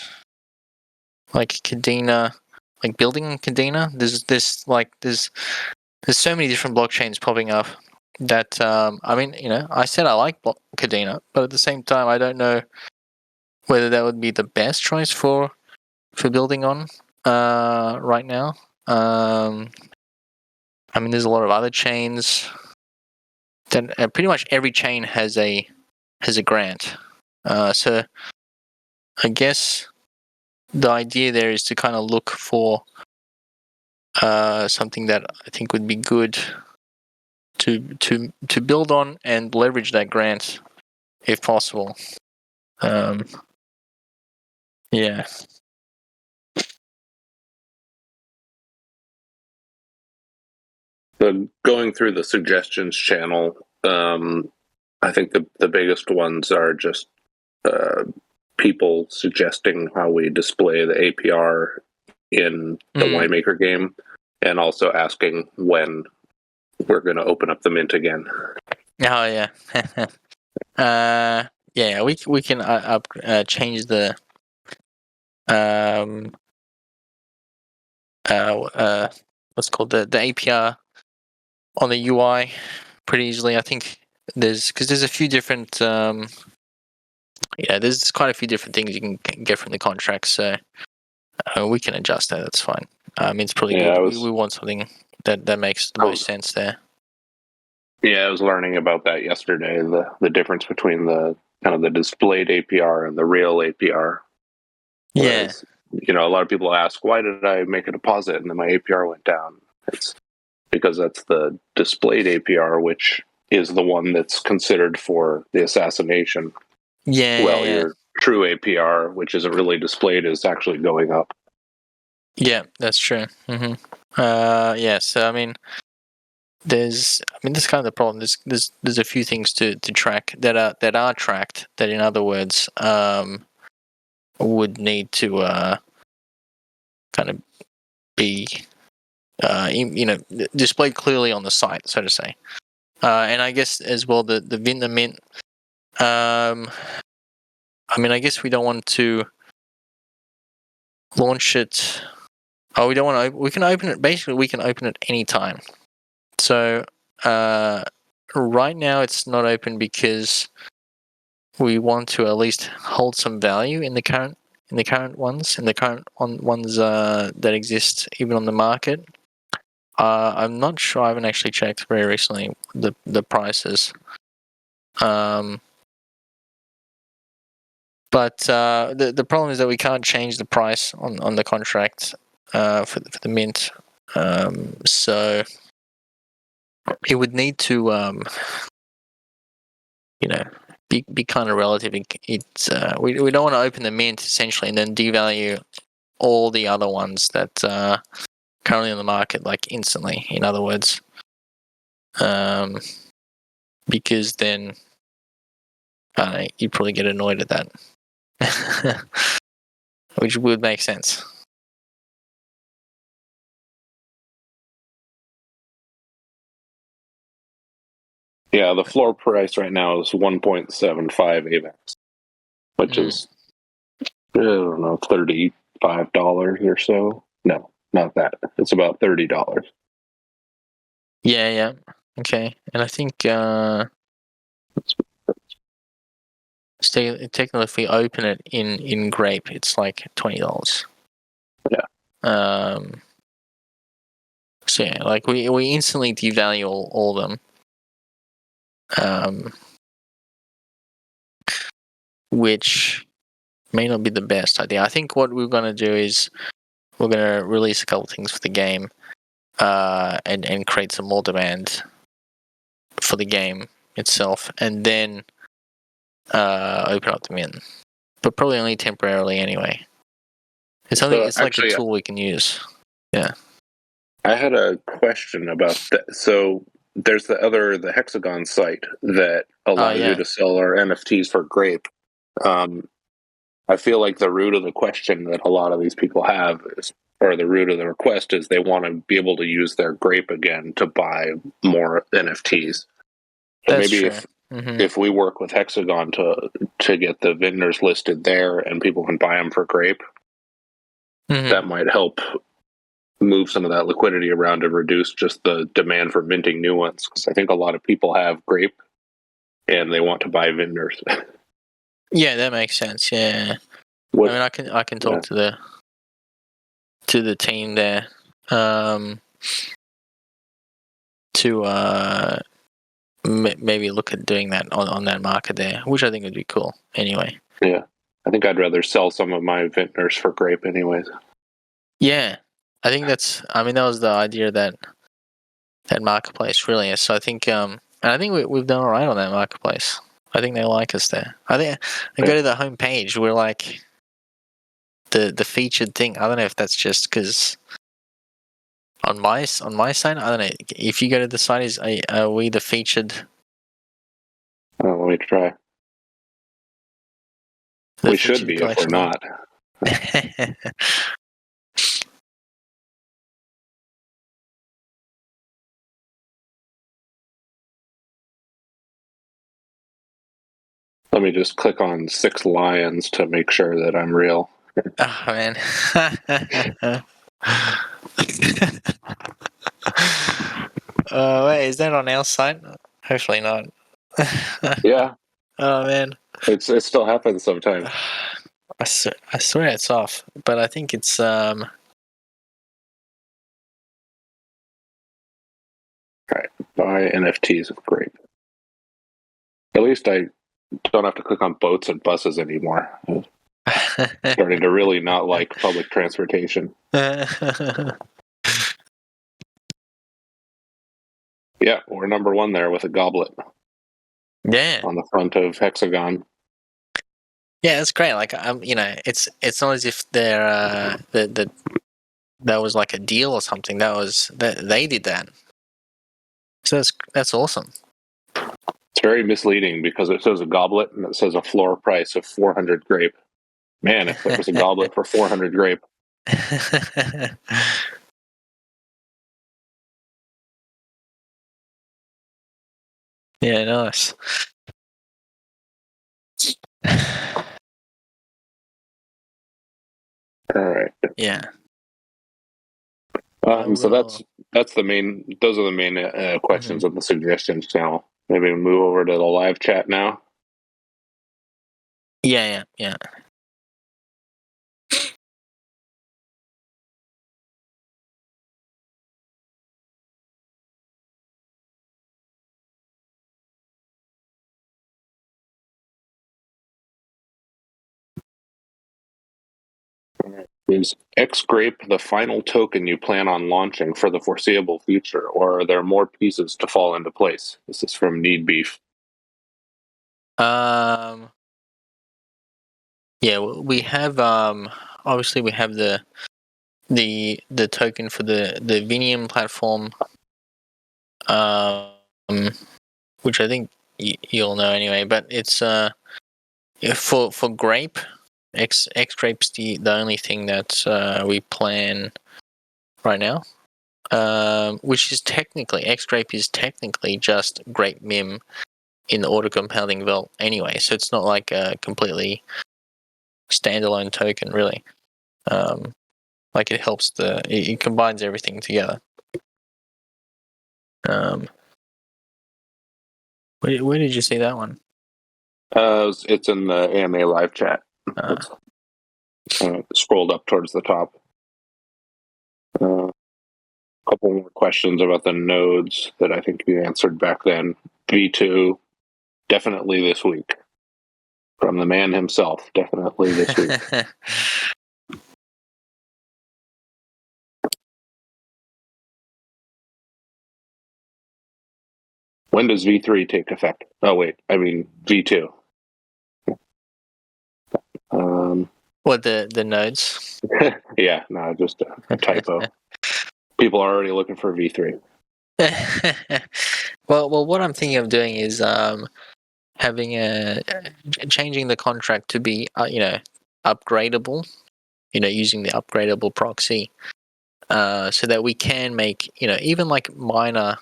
like Cadena, like building Cadena. There's so many different blockchains popping up that I mean, I said I like Cadena, but at the same time I don't know whether that would be the best choice for building on right now. I mean, there's a lot of other chains that pretty much every chain has a grant. So I guess the idea there is to kind of look for something that I think would be good to build on and leverage that grant if possible. Yeah. So going through the suggestions channel, I think the biggest ones are just people suggesting how we display the APR in the winemaker game. and also asking when we're going to open up the mint again. Oh yeah. Yeah, we can change the what's called the APR on the UI pretty easily. I think there's a few different there's quite a few different things you can get from the contract, so we can adjust that. That's fine. It's probably good. We want something that makes the most sense there. Yeah, I was learning about that yesterday. The difference between the kind of the displayed APR and the real APR. Whereas, a lot of people ask, why did I make a deposit and then my APR went down? It's because that's the displayed APR, which is the one that's considered for the assassination. Your true APR, which isn't really displayed, is actually going up. Yeah, that's true. So there's kind of the problem. There's a few things to track that are tracked. That, in other words, would need to kind of be displayed clearly on the site, so to say. And I guess as well the Vintner Mint. I guess we don't want to launch it. Oh, we don't want to. We can open it. Basically, we can open it anytime. So right now it's not open because we want to at least hold some value in the current ones that exist even on the market. I'm not sure. I haven't actually checked very recently the prices. But the problem is that we can't change the price on the contract for the mint. So it would need to be kind of relative. It's we don't want to open the mint essentially and then devalue all the other ones that are currently on the market like instantly. In other words, because then you'd probably get annoyed at that. Which would make sense. Yeah, the floor price right now is 1.75 AVAX, which is, I don't know, $35 or so. No, not that. It's about $30. Yeah. Okay. And I think technically if we open it in Grape, it's like $20. Yeah. So yeah, like we instantly devalue all of them. Which may not be the best idea. I think what we're gonna do is we're gonna release a couple things for the game, and create some more demand for the game itself, and then open up the mint, but probably only temporarily anyway. It's like a tool we can use. Yeah. I had a question about that. So there's the Hexagon site that allows you to sell our NFTs for Grape. I feel like the root of the question that a lot of these people have or the root of the request is they want to be able to use their Grape again to buy more NFTs. So that's maybe true. if we work with Hexagon to get the vendors listed there and people can buy them for Grape, that might help move some of that liquidity around and reduce just the demand for minting new ones. Because I think a lot of people have Grape and they want to buy vendors. Yeah, that makes sense. Yeah. I can talk to the team there to maybe look at doing that on that market there, which I think would be cool anyway. Yeah. I think I'd rather sell some of my vintners for Grape anyways. Yeah. I think that was the idea that marketplace really is. So I think and I think we've done all right on that marketplace. I think they like us there. I think go to the homepage. We're like the featured thing. I don't know if that's just because on my side, I don't know. If you go to the site, are we the featured? Let me try. We should be if we're not. Let me just click on 6 lions to make sure that I'm real. Oh man. Wait, is that on our site? Hopefully not. Yeah, Oh man. it still happens sometimes. I swear it's off, but I think it's Buy NFTs of Grape. At least I don't have to click on boats and buses anymore. Starting to really not like public transportation. Yeah, we're number 1 there with a goblet Yeah. on the front of Hexagon. Yeah, it's great. Like it's not as if they're that was like a deal or something. That they did that. So that's awesome. It's very misleading because it says a goblet and it says a floor price of 400 Grape. Man, if there was a goblet for 400 Grape. Yeah, nice. All right. Yeah. So that's the main. Those are the main questions on the suggestions channel. Maybe we move over to the live chat now. Yeah. Is X Grape the final token you plan on launching for the foreseeable future, or are there more pieces to fall into place? This is from Need Beef. Yeah, we have obviously we have the token for the Vinium platform, which I think you'll know anyway. But it's for Grape, X Grape's the only thing that we plan right now. Which is technically X Grape is technically just Grape Mim in the auto compounding vault anyway. So it's not like a completely standalone token, really. Like it helps it combines everything together. Where did you see that one? It's in the AMA live chat. Scrolled up towards the top. A couple more questions about the nodes that I think you answered back then. V2, definitely this week. From the man himself, definitely this week. When does V3 take effect? Oh, wait, I mean V2. What the nodes? Yeah, no, just a typo. People are already looking for V3. Well, what I'm thinking of doing is having changing the contract to be upgradable. Using the upgradable proxy, so that we can make even like minor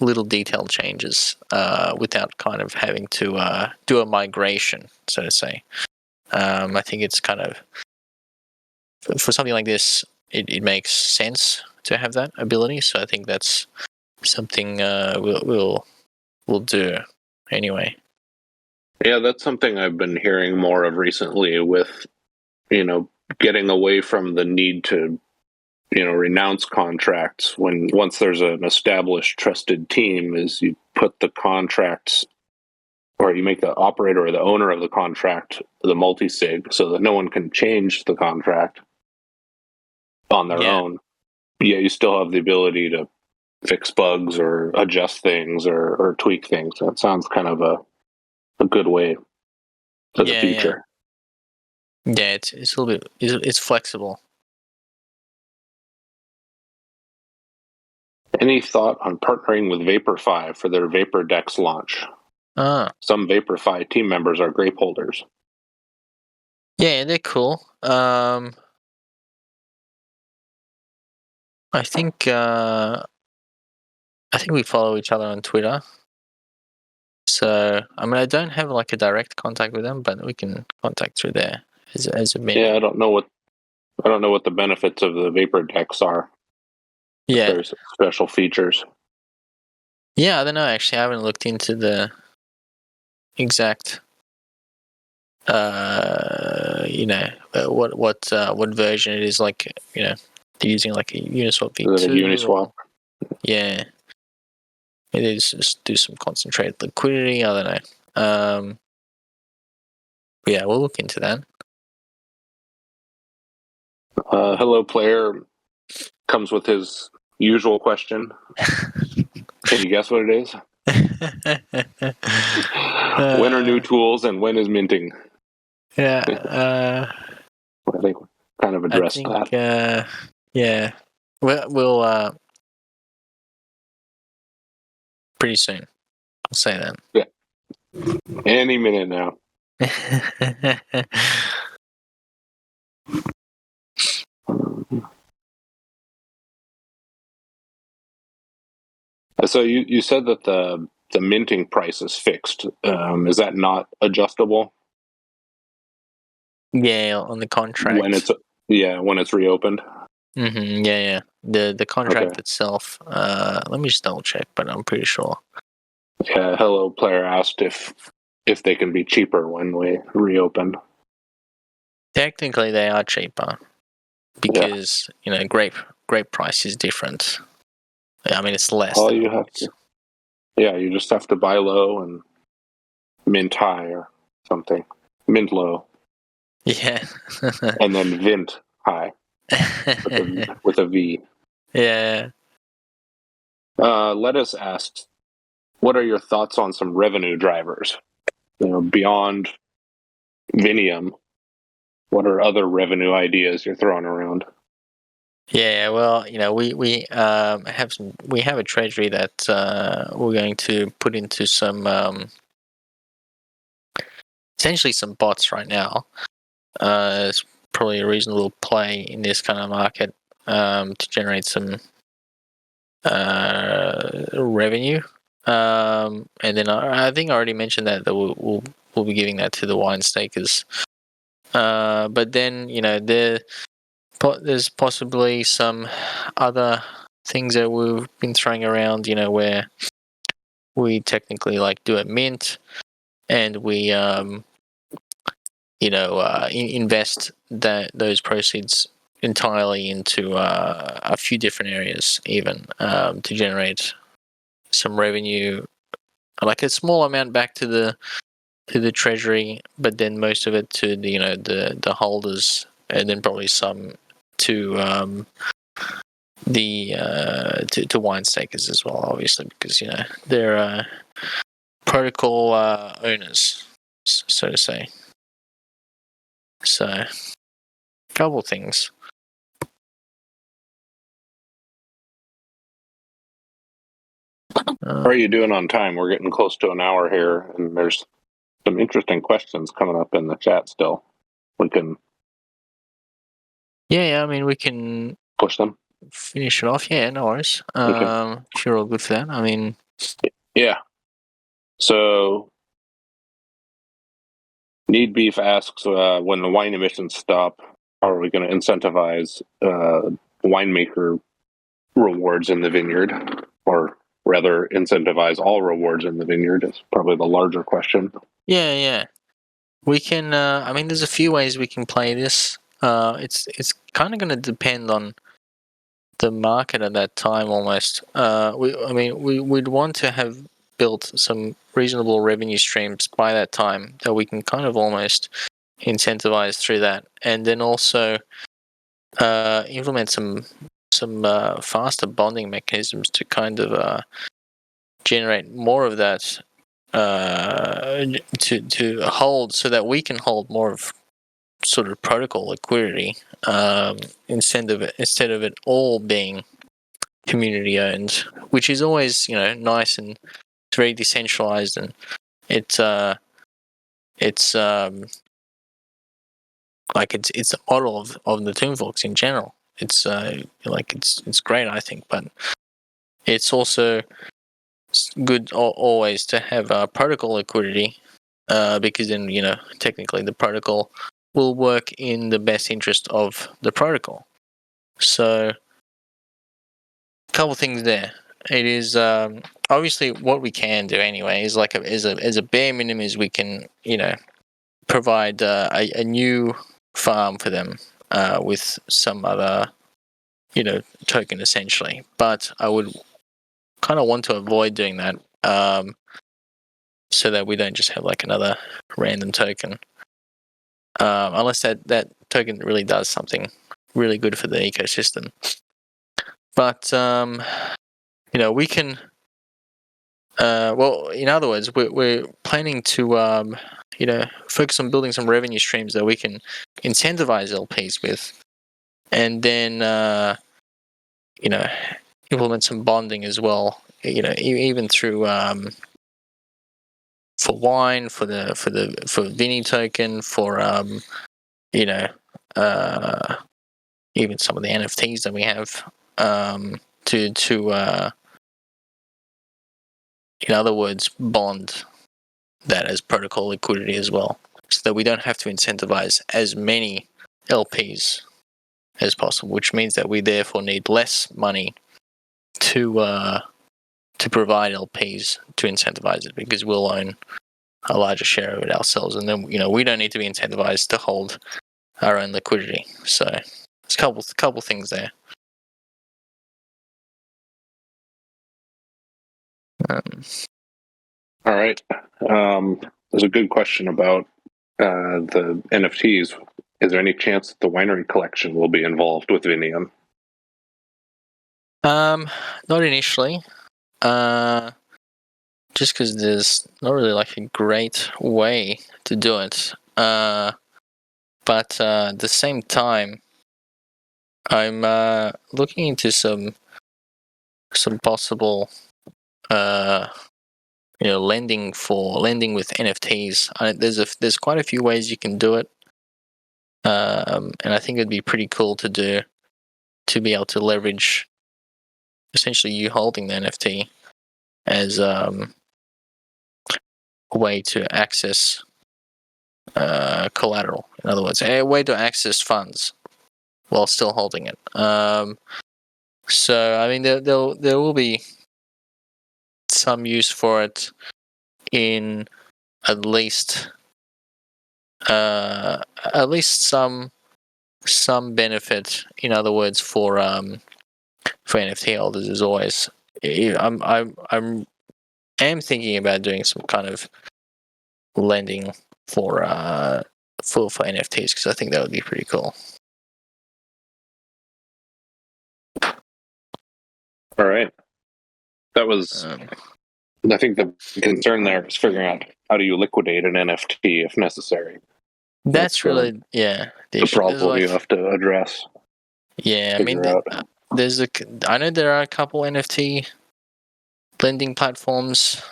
little detail changes without kind of having to do a migration, so to say. I think it's kind of for something like this, it makes sense to have that ability. So I think that's something we'll do anyway. Yeah, that's something I've been hearing more of recently with, getting away from the need to, renounce contracts once there's an established trusted team is you put the contracts or you make the operator or the owner of the contract the multi-sig so that no one can change the contract on their own. Yeah, you still have the ability to fix bugs or adjust things or tweak things. That sounds kind of a good way for the future. Yeah, it's a little bit it's flexible. Any thought on partnering with VaporFi for their Vapor Dex launch? Some VaporFi team members are grape holders. Yeah, they're cool. I think we follow each other on Twitter. So I mean, I don't have like a direct contact with them, but we can contact through there as a menu. Yeah, I don't know what the benefits of the vapor decks are. Yeah. There's special features. Yeah, I don't know. Actually, I haven't looked into the exact. What version it is, like, they're using like a Uniswap V2 Is it a Uniswap? Yeah, it is. Just do some concentrated liquidity. I don't know. Yeah, we'll look into that. Hello, player comes with his usual question. Can you guess what it is? When are new tools and when is minting? Yeah. I think we kind of addressed that. Yeah. We'll pretty soon. I'll say that. Yeah. Any minute now. So you said that the minting price is fixed. Is that not adjustable? Yeah, on the contract. When it's reopened. Mm-hmm, yeah. The contract Okay. itself. Let me just double check, but I'm pretty sure. Yeah. Hello, player asked if they can be cheaper when we reopen. Technically, they are cheaper because grape price is different. I mean, it's less. All you have to. Yeah, you just have to buy low and mint high or something. Mint low. Yeah. And then vint high with a V. Yeah. Lettuce asks, what are your thoughts on some revenue drivers? Beyond Vinium, what are other revenue ideas you're throwing around? Yeah, well, we have a treasury that we're going to put into some essentially some bots right now. It's probably a reasonable play in this kind of market to generate some revenue. And then I think I already mentioned that we'll be giving that to the wine stakers. But then there's possibly some other things that we've been throwing around. Where we technically like do a mint, and we invest those proceeds entirely into a few different areas, even to generate some revenue, like a small amount back to the treasury, but then most of it to the holders, and then probably some to to wine stakers as well, obviously, because they're protocol owners, so to say. So, a couple things. How are you doing on time? We're getting close to an hour here, and there's some interesting questions coming up in the chat still. We can Yeah, I mean, we can push them. finish it off. Yeah, no worries. Okay. If you're all good for that. I mean, yeah. So, Need Beef asks, when the wine emissions stop, how are we going to incentivize winemaker rewards in the vineyard? Or rather, incentivize all rewards in the vineyard is probably the larger question. Yeah. We can. I mean, there's a few ways we can play this. It's kind of going to depend on the market at that time, almost. We'd want to have built some reasonable revenue streams by that time that we can kind of almost incentivize through that, and then also implement some faster bonding mechanisms to kind of generate more of that to hold, so that we can hold more of sort of protocol liquidity instead of it all being community owned, which is always nice, and it's very decentralized, and it's like it's the model of the Toonforks in general. It's it's great, I think, but it's also it's good always to have protocol liquidity, because then technically the protocol will work in the best interest of the protocol. So, a couple things there. It is obviously what we can do anyway is like as a bare minimum is we can provide a new farm for them with some other token essentially. But I would kind of want to avoid doing that, so that we don't just have like another random token, unless that token really does something really good for the ecosystem. But we can. Well, in other words, we're planning to focus on building some revenue streams that we can incentivize LPs with, and then implement some bonding as well. Even through for wine, for Vinny token, for even some of the NFTs that we have, to in other words, bond that as protocol liquidity as well, so that we don't have to incentivize as many LPs as possible, which means that we therefore need less money to provide LPs to incentivize it, because we'll own a larger share of it ourselves, and then we don't need to be incentivized to hold our own liquidity. So there's a couple things there. All right. There's a good question about the NFTs. Is there any chance that the winery collection will be involved with Vinium? Not initially. Just because there's not really like a great way to do it. But at the same time, I'm looking into some possible lending with NFTs. There's quite a few ways you can do it, and I think it'd be pretty cool to be able to leverage essentially you holding the NFT as a way to access collateral. In other words, a way to access funds while still holding it. So I mean, there will be some use for it in at least some benefit. In other words, for NFT holders, as always. I'm thinking about doing some kind of lending for NFTs, because I think that would be pretty cool. All right. That was, I think the concern there is figuring out how do you liquidate an NFT if necessary. That's really the problem you have to address. Yeah, I mean, I know there are a couple NFT lending platforms.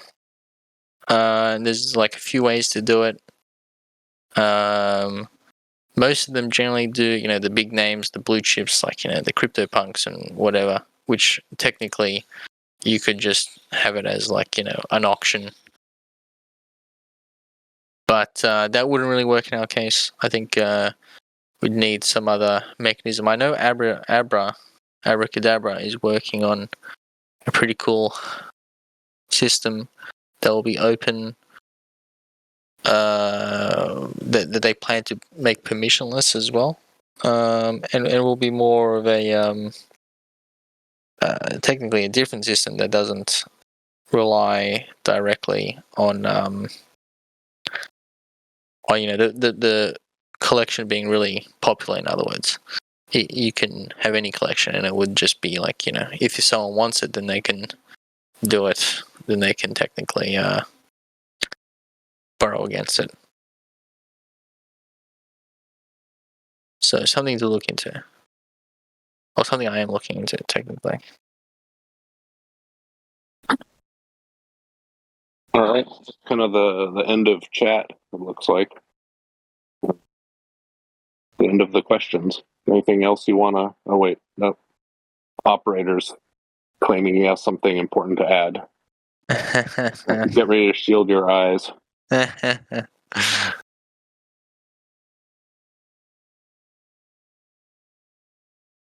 And there's like a few ways to do it. Most of them generally do, the big names, the blue chips, like, the CryptoPunks and whatever, which technically you could just have it as like, an auction. But that wouldn't really work in our case. I think we'd need some other mechanism. I know Abracadabra is working on a pretty cool system that will be open, that they plan to make permissionless as well, and it will be more of a technically a different system that doesn't rely directly on the collection being really popular. In other words, you can have any collection, and it would just be like, if someone wants it, then they can do it. Then they can technically borrow against it. So something to look into, or something I am looking into technically. All right, kind of the end of chat. It looks like the end of the questions. Anything else you wanna? Oh wait, no. Operators claiming he has something important to add. Get ready to shield your eyes.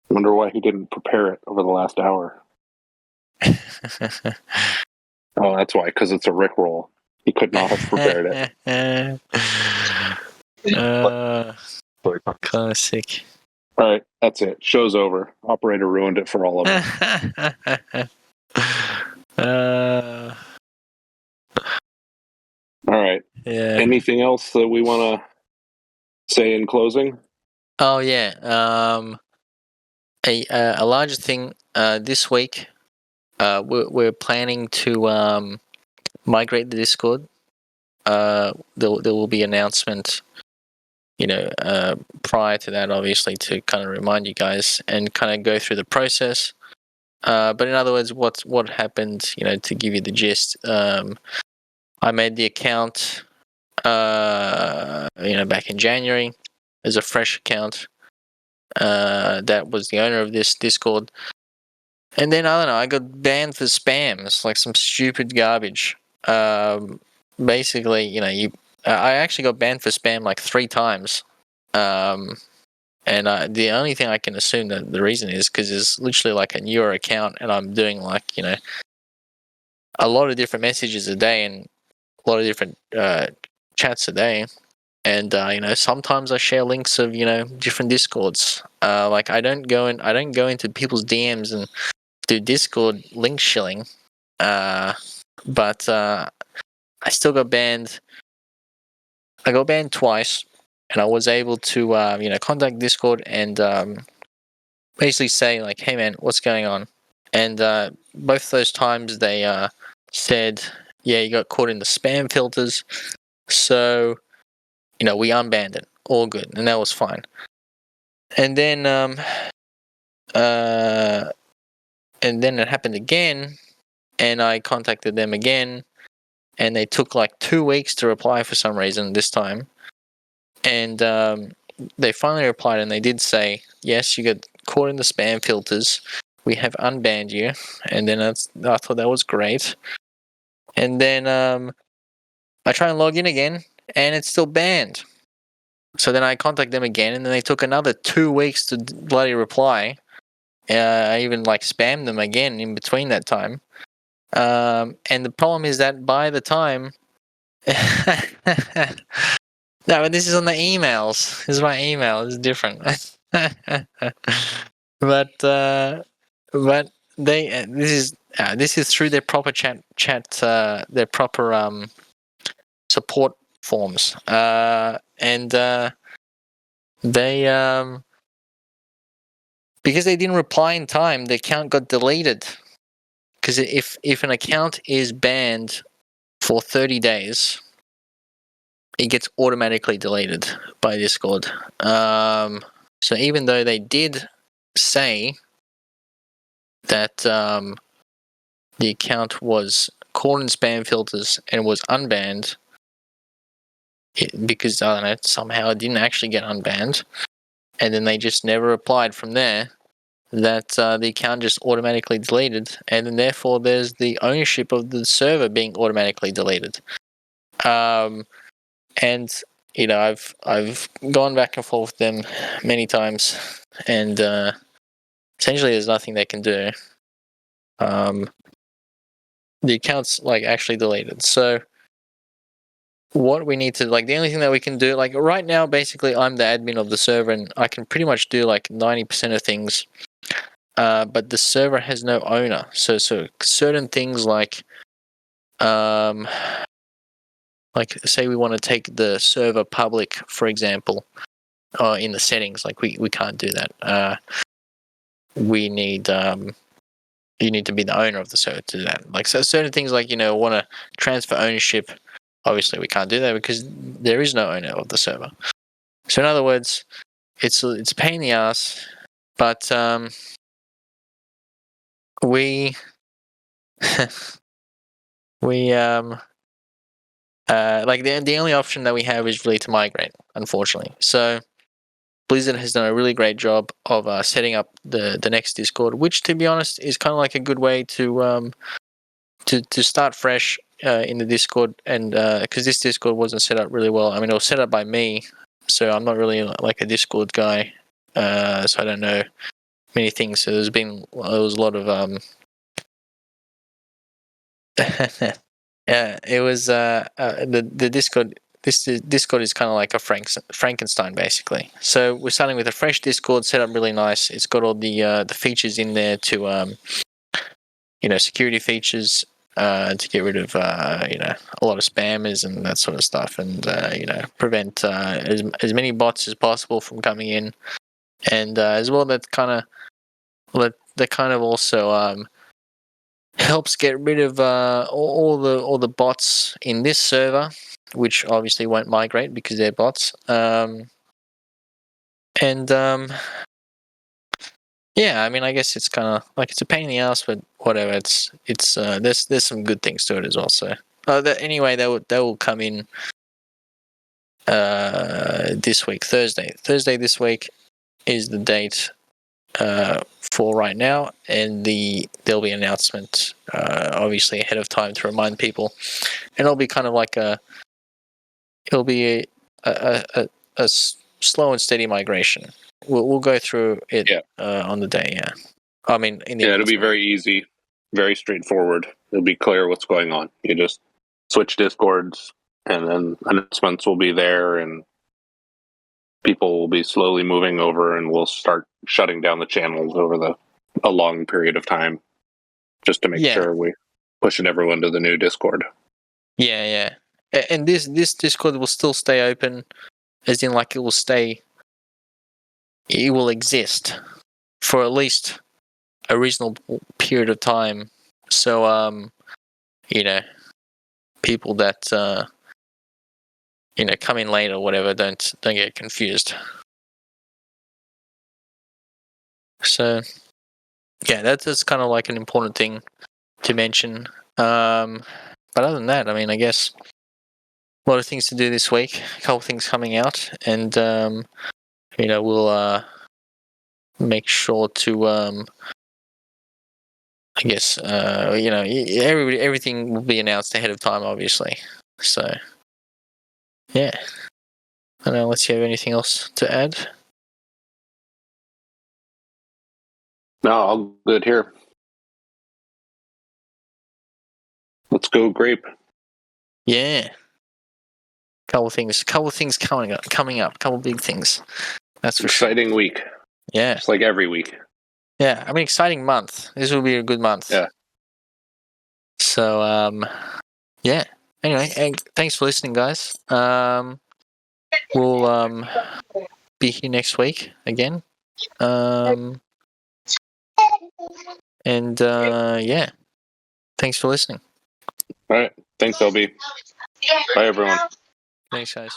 Wonder why he didn't prepare it over the last hour. Oh, that's why, because it's a Rickroll. He could not have prepared it. Classic. All right, that's it. Show's over. Operator ruined it for all of us. All right. Yeah. Anything else that we want to say in closing? Oh yeah. A larger thing this week. We're planning to migrate the Discord. There will be announcement. Prior to that, obviously, to kind of remind you guys and kind of go through the process. But in other words, what happened? To give you the gist. I made the account. Back in January, as a fresh account. That was the owner of this Discord. And then I don't know, I got banned for spam. It's like some stupid garbage. Basically, I actually got banned for spam like 3 times. And the only thing I can assume that the reason is because it's literally like a newer account, and I'm doing like a lot of different messages a day and a lot of different chats a day. And sometimes I share links of different Discords. Like I don't go into people's DMs and do Discord link shilling. But I still got banned. I got banned twice, and I was able to contact Discord and basically say like, "Hey man, what's going on?" And both those times they said, "Yeah, you got caught in the spam filters." So we unbanned it, all good, and that was fine. And then it happened again, and I contacted them again, and they took like 2 weeks to reply for some reason this time. And they finally replied, and they did say, "Yes, you got caught in the spam filters. We have unbanned you." And then I thought that was great. And then I try and log in again, and it's still banned. So then I contact them again, and then they took another 2 weeks to bloody reply. I even like spammed them again in between that time. And the problem is that by the time no, but this is on the emails. This is my email. It's different. But they this is through their proper chat their proper support forms. And they because they didn't reply in time, the account got deleted. Because if an account is banned for 30 days, it gets automatically deleted by Discord. So even though they did say that the account was caught in spam filters and was unbanned, because I don't know, somehow it didn't actually get unbanned, and then they just never replied from there, that the account just automatically deleted, and then therefore there's the ownership of the server being automatically deleted. And I've gone back and forth with them many times, and essentially there's nothing they can do. The account's like actually deleted. So what we need to the only thing that we can do, like right now, basically I'm the admin of the server, and I can pretty much do like 90% of things. But the server has no owner. So certain things like say we want to take the server public, for example, in the settings, like we can't do that. We need you need to be the owner of the server to do that. Like, so certain things like want to transfer ownership, obviously we can't do that because there is no owner of the server. So in other words, it's a pain in the ass, but we the only option that we have is really to migrate, unfortunately. So Blizzard has done a really great job of setting up the next Discord, which, to be honest, is kind of like a good way to to start fresh in the Discord, and because this Discord wasn't set up really well. I mean, it was set up by me, so I'm not really like a Discord guy, so I don't know many things. So there was a lot of yeah, it was the Discord. This Discord is kind of like a Frankenstein, basically. So we're starting with a fresh Discord, set up really nice. It's got all the features in there to security features to get rid of a lot of spammers and that sort of stuff, and prevent as many bots as possible from coming in, and as well that kind of also helps get rid of all the bots in this server, which obviously won't migrate because they're bots. Yeah, I mean, I guess it's kind of like it's a pain in the ass, but whatever. It's there's some good things to it as well. So anyway, they will come in this week, Thursday. Thursday this week is the date for right now, and there'll be an announcement obviously ahead of time to remind people, and it'll be kind of like a slow and steady migration. We'll go through it on the day. Yeah, I mean, it'll be very easy, very straightforward. It'll be clear what's going on. You just switch Discords, and then announcements will be there, and people will be slowly moving over, and we'll start shutting down the channels over a long period of time, just to make sure we're pushing everyone to the new Discord. Yeah. And this Discord will still stay open, as in like it will exist for at least a reasonable period of time. So people that come in late or whatever don't get confused. So yeah, that's kind of like an important thing to mention. But other than that, I mean, I guess a lot of things to do this week. A couple of things coming out, and we'll make sure to I guess everything will be announced ahead of time, obviously. So yeah, I don't know. Unless you have anything else to add. No, all good here. Let's go Grape. Yeah. Couple things coming up. Couple big things. That's for sure. Exciting week. Yeah. Just like every week. Yeah, I mean, exciting month. This will be a good month. Yeah. So, yeah. Anyway, thanks for listening, guys. We'll be here next week again. And yeah. Thanks for listening. All right. Thanks, LB. Bye, everyone. Thanks, guys.